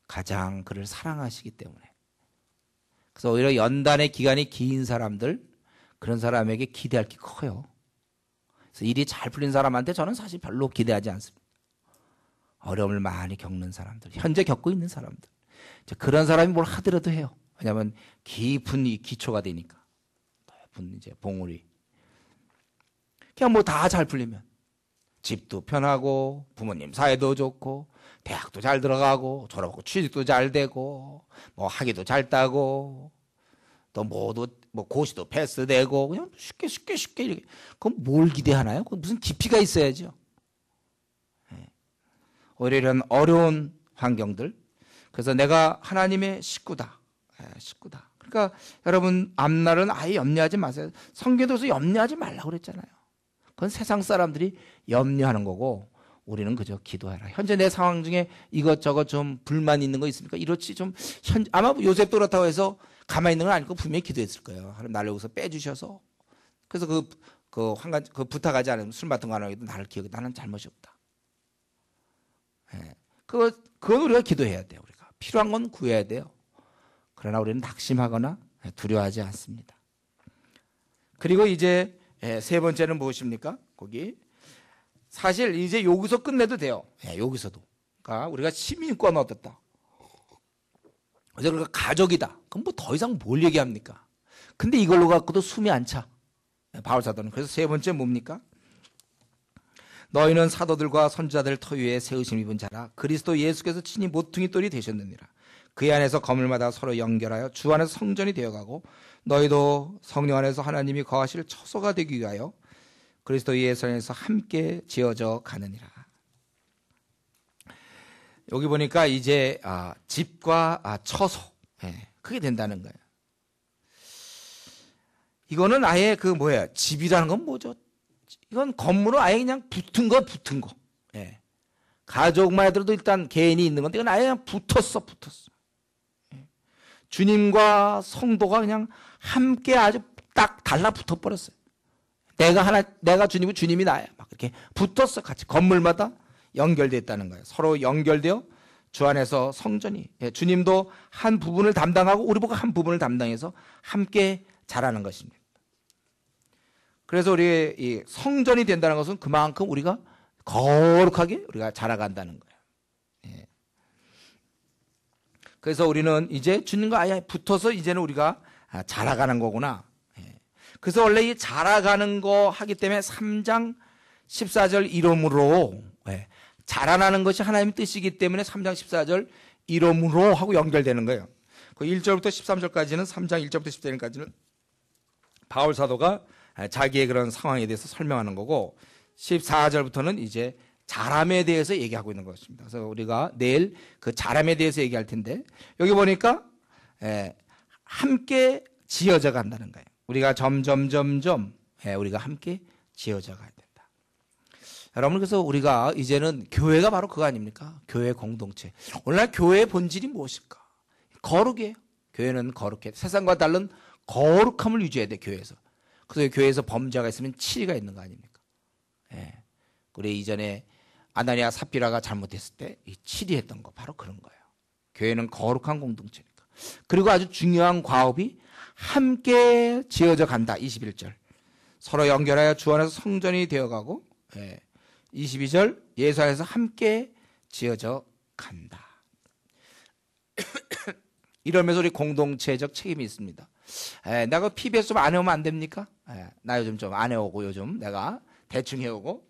가장 그를 사랑하시기 때문에. 그래서 오히려 연단의 기간이 긴 사람들, 그런 사람에게 기대할 게 커요. 그래서 일이 잘 풀린 사람한테 저는 사실 별로 기대하지 않습니다. 어려움을 많이 겪는 사람들, 현재 겪고 있는 사람들, 그런 사람이 뭘 하더라도 해요. 왜냐하면 깊은 이 기초가 되니까. 높은 이제 봉우리. 그냥 뭐 다 잘 풀리면 집도 편하고 부모님 사이도 좋고 대학도 잘 들어가고 졸업하고 취직도 잘 되고 뭐 학위도 잘 따고 또 모두 뭐 고시도 패스되고 그냥 쉽게 이렇게. 그럼 뭘 기대하나요? 무슨 깊이가 있어야죠. 오히려 이런 어려운 환경들. 그래서 내가 하나님의 식구다. 그러니까 여러분 앞날은 아예 염려하지 마세요. 성경에서 염려하지 말라고 그랬잖아요. 그건 세상 사람들이 염려하는 거고 우리는 그저 기도해라. 현재 내 상황 중에 이것저것 좀 불만 있는 거 있습니까? 이렇지 좀 아마 요셉도 그렇다고 해서 가만히 있는 건 아니고 분명히 기도했을 거예요. 하나님 나를 여기서 빼주셔서. 그래서 그 부탁하지 않으면 술 같은 거 안 하기도 나를 기억해. 나는 잘못이 없다. 그건 우리가 기도해야 돼요. 우리가 필요한 건 구해야 돼요. 그러나 우리는 낙심하거나 두려워하지 않습니다. 그리고 이제 세 번째는 무엇입니까? 거기 사실 이제 여기서 끝내도 돼요. 여기서도. 그러니까 우리가 시민권을 얻었다. 그래서 가족이다. 그럼 뭐 더 이상 뭘 얘기합니까? 근데 이걸로 갖고도 숨이 안 차. 바울 사도는. 그래서 세 번째 뭡니까? 너희는 사도들과 선지자들 터위에 세우심 입은 자라. 그리스도 예수께서 친히 모퉁이 돌이 되셨느니라. 그 안에서 거물마다 서로 연결하여 주 안에서 성전이 되어가고 너희도 성령 안에서 하나님이 거하실 처소가 되기 위하여 그리스도 예수에서 함께 지어져 가느니라. 여기 보니까 이제 집과 처소, 그게 된다는 거예요. 이거는 아예 집이라는 건 뭐죠? 이건 건물은 아예 그냥 붙은 거. 가족만 해도 일단 개인이 있는 건데 이건 아예 그냥 붙었어. 주님과 성도가 그냥 함께 아주 딱 달라붙어 버렸어요. 내가 주님이고 주님이 나야. 막 이렇게 붙었어. 같이 건물마다 연결됐다는 거예요. 서로 연결되어 주 안에서 성전이. 주님도 한 부분을 담당하고 우리 보고 한 부분을 담당해서 함께 자라는 것입니다. 그래서 우리 이 성전이 된다는 것은 그만큼 우리가 거룩하게 우리가 자라간다는 거예요. 그래서 우리는 이제 주님과 아예 붙어서 이제는 우리가 자라가는 거구나. 그래서 원래 이 자라가는 거 하기 때문에 3장 14절 이름으로 자라나는 것이 하나님의 뜻이기 때문에 3장 14절 이름으로 하고 연결되는 거예요. 그 1절부터 13절까지는 3장 1절부터 10절까지는 바울 사도가 자기의 그런 상황에 대해서 설명하는 거고 14절부터는 이제 자람에 대해서 얘기하고 있는 것입니다. 그래서 우리가 내일 그 자람에 대해서 얘기할 텐데 여기 보니까 함께 지어져 간다는 거예요. 우리가 점점 우리가 함께 지어져 가야 된다. 여러분 그래서 우리가 이제는 교회가 바로 그거 아닙니까? 교회 공동체. 오늘날 교회의 본질이 무엇일까? 거룩이에요. 교회는 거룩해. 세상과 다른 거룩함을 유지해야 돼 교회에서. 그래서 교회에서 범죄가 있으면 치리가 있는 거 아닙니까? 우리 이전에 아나니아 삽비라가 잘못했을 때 이 치리했던 거 바로 그런 거예요. 교회는 거룩한 공동체니까. 그리고 아주 중요한 과업이 함께 지어져 간다. 21절. 서로 연결하여 주 안에서 성전이 되어가고 22절 예수 안에서 함께 지어져 간다. 이러면서 우리 공동체적 책임이 있습니다. 내가 PBS 좀 안 해오면 안 됩니까? 나 요즘 좀 안 해오고 요즘 내가 대충 해오고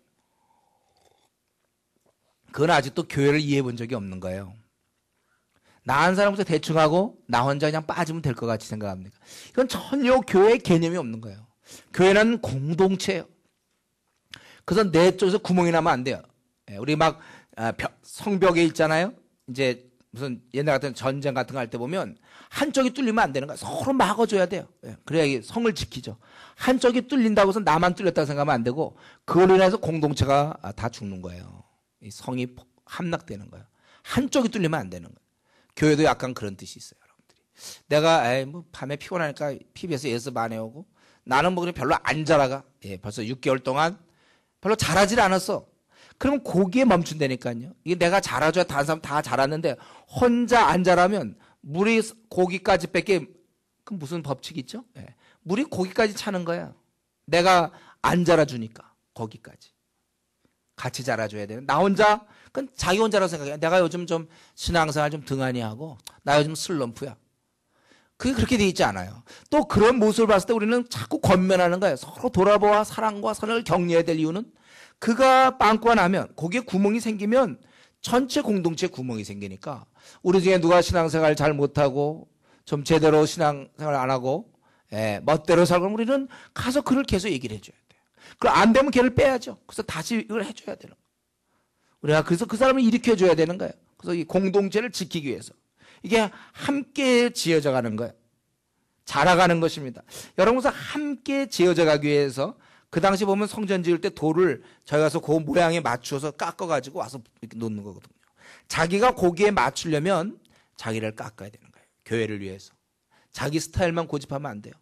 그건 아직도 교회를 이해해 본 적이 없는 거예요. 나 한 사람부터 대충 하고 나 혼자 그냥 빠지면 될 것 같이 생각합니까? 이건 전혀 교회의 개념이 없는 거예요. 교회는 공동체예요. 그래서 내 쪽에서 구멍이 나면 안 돼요. 우리 막 성벽에 있잖아요. 이제 무슨 옛날 같은 전쟁 같은 거 할 때 보면 한쪽이 뚫리면 안 되는 거야. 서로 막아줘야 돼요. 그래야 성을 지키죠. 한쪽이 뚫린다고 해서 나만 뚫렸다고 생각하면 안 되고 그걸로 인해서 공동체가 다 죽는 거예요. 이 성이 함락되는 거예요. 한쪽이 뚫리면 안 되는 거예요. 교회도 약간 그런 뜻이 있어요. 여러분들이. 내가 뭐 밤에 피곤하니까 PBS 예습 안 해오고 나는 뭐 그냥 별로 안 자라가. 벌써 6개월 동안 별로 잘하질 않았어. 그러면 거기에 멈춘다니까요. 이게 내가 잘해줘야 다른 사람 다 잘하는데 혼자 안 잘하면 물이 고기까지 뺏게 그 무슨 법칙이 있죠? 물이 고기까지 차는 거야. 내가 안 자라주니까 거기까지. 같이 자라줘야 되는. 나 혼자 그건 자기 혼자라고 생각해. 내가 요즘 좀 신앙생활 좀 등한히 하고 나 요즘 슬럼프야. 그게 그렇게 돼 있지 않아요. 또 그런 모습을 봤을 때 우리는 자꾸 권면하는 거예요. 서로 돌아보아 사랑과 선을 격려해야 될 이유는 그가 빵꾸가 나면 거기에 구멍이 생기면 전체 공동체에 구멍이 생기니까 우리 중에 누가 신앙생활 잘 못하고 좀 제대로 신앙생활 안 하고 멋대로 살고 우리는 가서 그를 계속 얘기를 해줘야 돼요. 그럼 안 되면 걔를 빼야죠. 그래서 다시 이걸 해줘야 되는 거예요. 우리가 그래서 그 사람을 일으켜줘야 되는 거예요. 그래서 이 공동체를 지키기 위해서 이게 함께 지어져 가는 거예요. 자라가는 것입니다. 여러분, 그래서 함께 지어져 가기 위해서 그 당시 보면 성전 지을 때 돌을 저희 가서 그 모양에 맞추어서 깎아가지고 와서 이렇게 놓는 거거든요. 자기가 거기에 맞추려면 자기를 깎아야 되는 거예요. 교회를 위해서. 자기 스타일만 고집하면 안 돼요.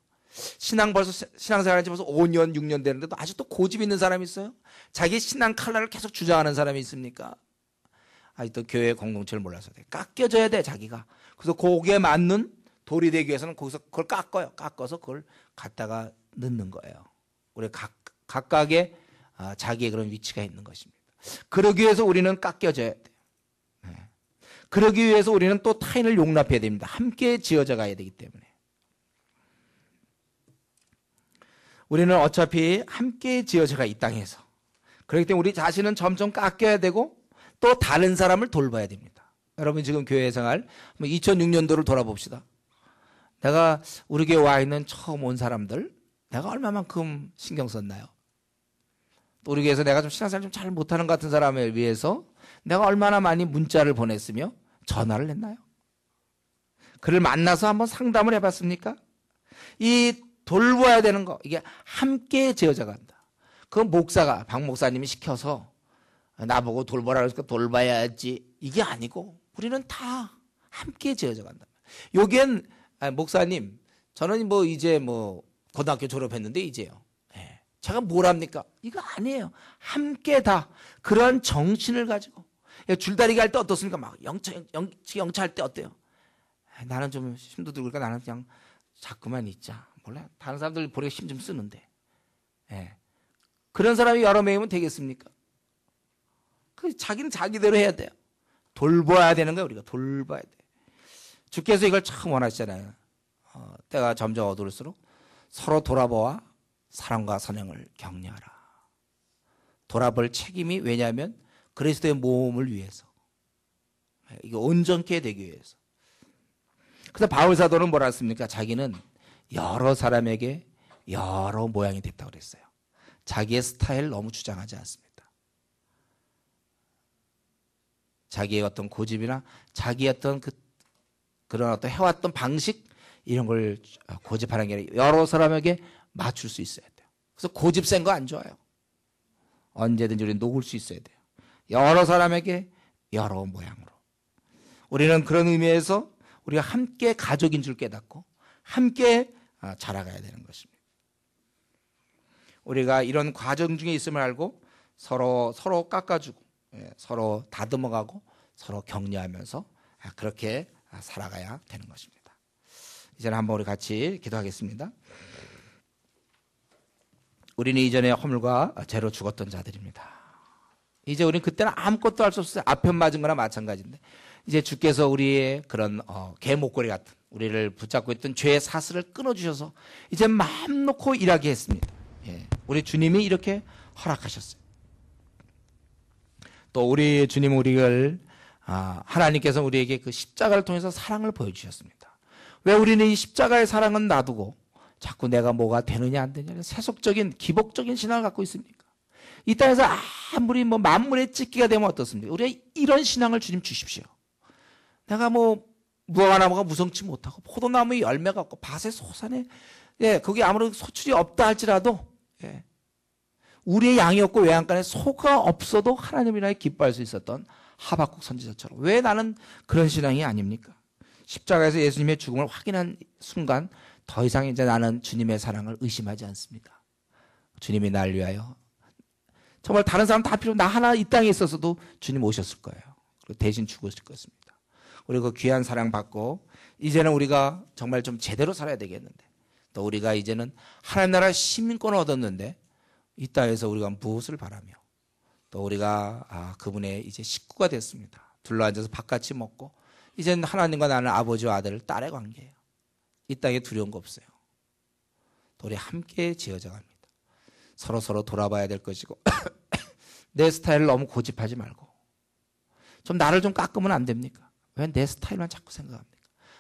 신앙생활 한 지 벌써 5년, 6년 되는데도 아직도 고집 있는 사람이 있어요? 자기 신앙 칼날을 계속 주장하는 사람이 있습니까? 아직도 교회 공동체를 몰라서 돼. 깎여져야 돼, 자기가. 그래서 거기에 맞는 돌이 되기 위해서는 거기서 그걸 깎아요. 깎아서 그걸 갖다가 넣는 거예요. 우리 각각의 자기의 그런 위치가 있는 것입니다. 그러기 위해서 우리는 깎여져야 돼요. 그러기 위해서 우리는 또 타인을 용납해야 됩니다. 함께 지어져 가야 되기 때문에. 우리는 어차피 함께 지어져가 이 땅에서. 그렇기 때문에 우리 자신은 점점 깎여야 되고 또 다른 사람을 돌봐야 됩니다. 여러분 지금 교회 생활 2006년도를 돌아봅시다. 내가 우리 교회 와 있는 처음 온 사람들 내가 얼마만큼 신경 썼나요? 또 우리 교회에서 내가 좀 신앙생활 좀 잘 못하는 것 같은 사람을 위해서 내가 얼마나 많이 문자를 보냈으며 전화를 했나요? 그를 만나서 한번 상담을 해봤습니까? 이 돌봐야 되는 거 이게 함께 지어져 간다. 그건 목사가 박 목사님이 시켜서 나보고 돌보라 그러니까 돌봐야지 이게 아니고 우리는 다 함께 지어져 간다. 여기엔 목사님 저는 뭐 이제 뭐 고등학교 졸업했는데 이제요. 제가 뭘 합니까? 이거 아니에요. 함께 다 그런 정신을 가지고 줄다리기 할 때 어떻습니까? 막 영차 할 때 어때요? 나는 좀 힘도 들고 그러니까 나는 그냥 자꾸만 있자. 몰라 다른 사람들 보니까 힘 좀 쓰는데. 그런 사람이 여러 명이면 되겠습니까? 그 자기는 자기대로 해야 돼요. 돌봐야 되는 거예요. 우리가 돌봐야 돼. 주께서 이걸 참 원하시잖아요. 때가 점점 어두울수록 서로 돌아보아 사랑과 선행을 격려하라. 돌아볼 책임이 왜냐하면 그리스도의 몸을 위해서. 이게 온전케 되기 위해서. 그래서 바울 사도는 뭐라 했습니까? 자기는 여러 사람에게 여러 모양이 됐다고 그랬어요. 자기의 스타일 너무 주장하지 않습니다. 자기의 어떤 고집이나 자기의 어떤 그런 어떤 해왔던 방식 이런 걸 고집하는 게 아니라 여러 사람에게 맞출 수 있어야 돼요. 그래서 고집 센 거 안 좋아요. 언제든지 우리는 녹을 수 있어야 돼요. 여러 사람에게 여러 모양으로. 우리는 그런 의미에서 우리가 함께 가족인 줄 깨닫고 함께 자라가야 되는 것입니다. 우리가 이런 과정 중에 있음을 알고 서로 깎아주고 서로 다듬어가고 서로 격려하면서 그렇게 살아가야 되는 것입니다. 이제는 한번 우리 같이 기도하겠습니다. 우리는 이전에 허물과 죄로 죽었던 자들입니다. 이제 우리는 그때는 아무것도 할 수 없어요. 아편 맞은 거나 마찬가지인데 이제 주께서 우리의 그런 개목걸이 같은 우리를 붙잡고 있던 죄의 사슬을 끊어주셔서 이제 마음 놓고 일하게 했습니다. 우리 주님이 이렇게 허락하셨어요. 또 우리 주님 우리를 하나님께서 우리에게 그 십자가를 통해서 사랑을 보여주셨습니다. 왜 우리는 이 십자가의 사랑은 놔두고 자꾸 내가 뭐가 되느냐 안 되느냐 세속적인 기복적인 신앙을 갖고 있습니까? 이 땅에서 아무리 뭐 만물의 찢기가 되면 어떻습니까? 우리가 이런 신앙을 주님 주십시오. 내가 뭐 무화과나무가 무성치 못하고 포도나무에 열매가 없고 밭에 소산에 거기 아무런 소출이 없다 할지라도 우리의 양이 없고 외양간에 소가 없어도 하나님이라 기뻐할 수 있었던 하박국 선지자처럼 왜 나는 그런 신앙이 아닙니까? 십자가에서 예수님의 죽음을 확인한 순간 더 이상 이제 나는 주님의 사랑을 의심하지 않습니다. 주님이 날 위하여 정말 다른 사람 다 필요 나 하나 이 땅에 있었어도 주님 오셨을 거예요. 그리고 대신 죽으실 것입니다. 우리 그 귀한 사랑 받고 이제는 우리가 정말 좀 제대로 살아야 되겠는데 또 우리가 이제는 하나님 나라 시민권을 얻었는데 이 땅에서 우리가 무엇을 바라며 또 우리가 그분의 이제 식구가 됐습니다. 둘러앉아서 밥같이 먹고 이제는 하나님과 나는 아버지와 아들 딸의 관계예요. 이 땅에 두려운 거 없어요. 또 우리 함께 지어져 갑니다. 서로 돌아봐야 될 것이고 내 스타일을 너무 고집하지 말고 좀 나를 좀 깎으면 안 됩니까? 왜 내 스타일만 자꾸 생각합니까?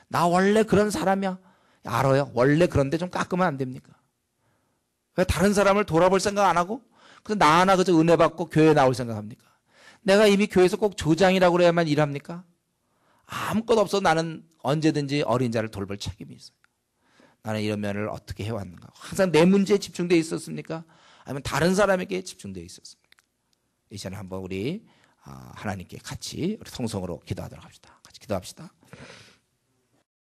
나 원래 그런 사람이야. 알아요. 원래 그런데 좀 깎으면 안 됩니까? 왜 다른 사람을 돌아볼 생각 안 하고 그래서 나 하나 그저 은혜 받고 교회에 나올 생각합니까? 내가 이미 교회에서 꼭 조장이라고 그래야만 일합니까? 아무것도 없어 나는 언제든지 어린 자를 돌볼 책임이 있어요. 나는 이런 면을 어떻게 해왔는가? 항상 내 문제에 집중되어 있었습니까? 아니면 다른 사람에게 집중되어 있었습니까? 이 시간에 한번 우리 하나님께 같이 우리 성성으로 기도하도록 합시다. 같이 기도합시다.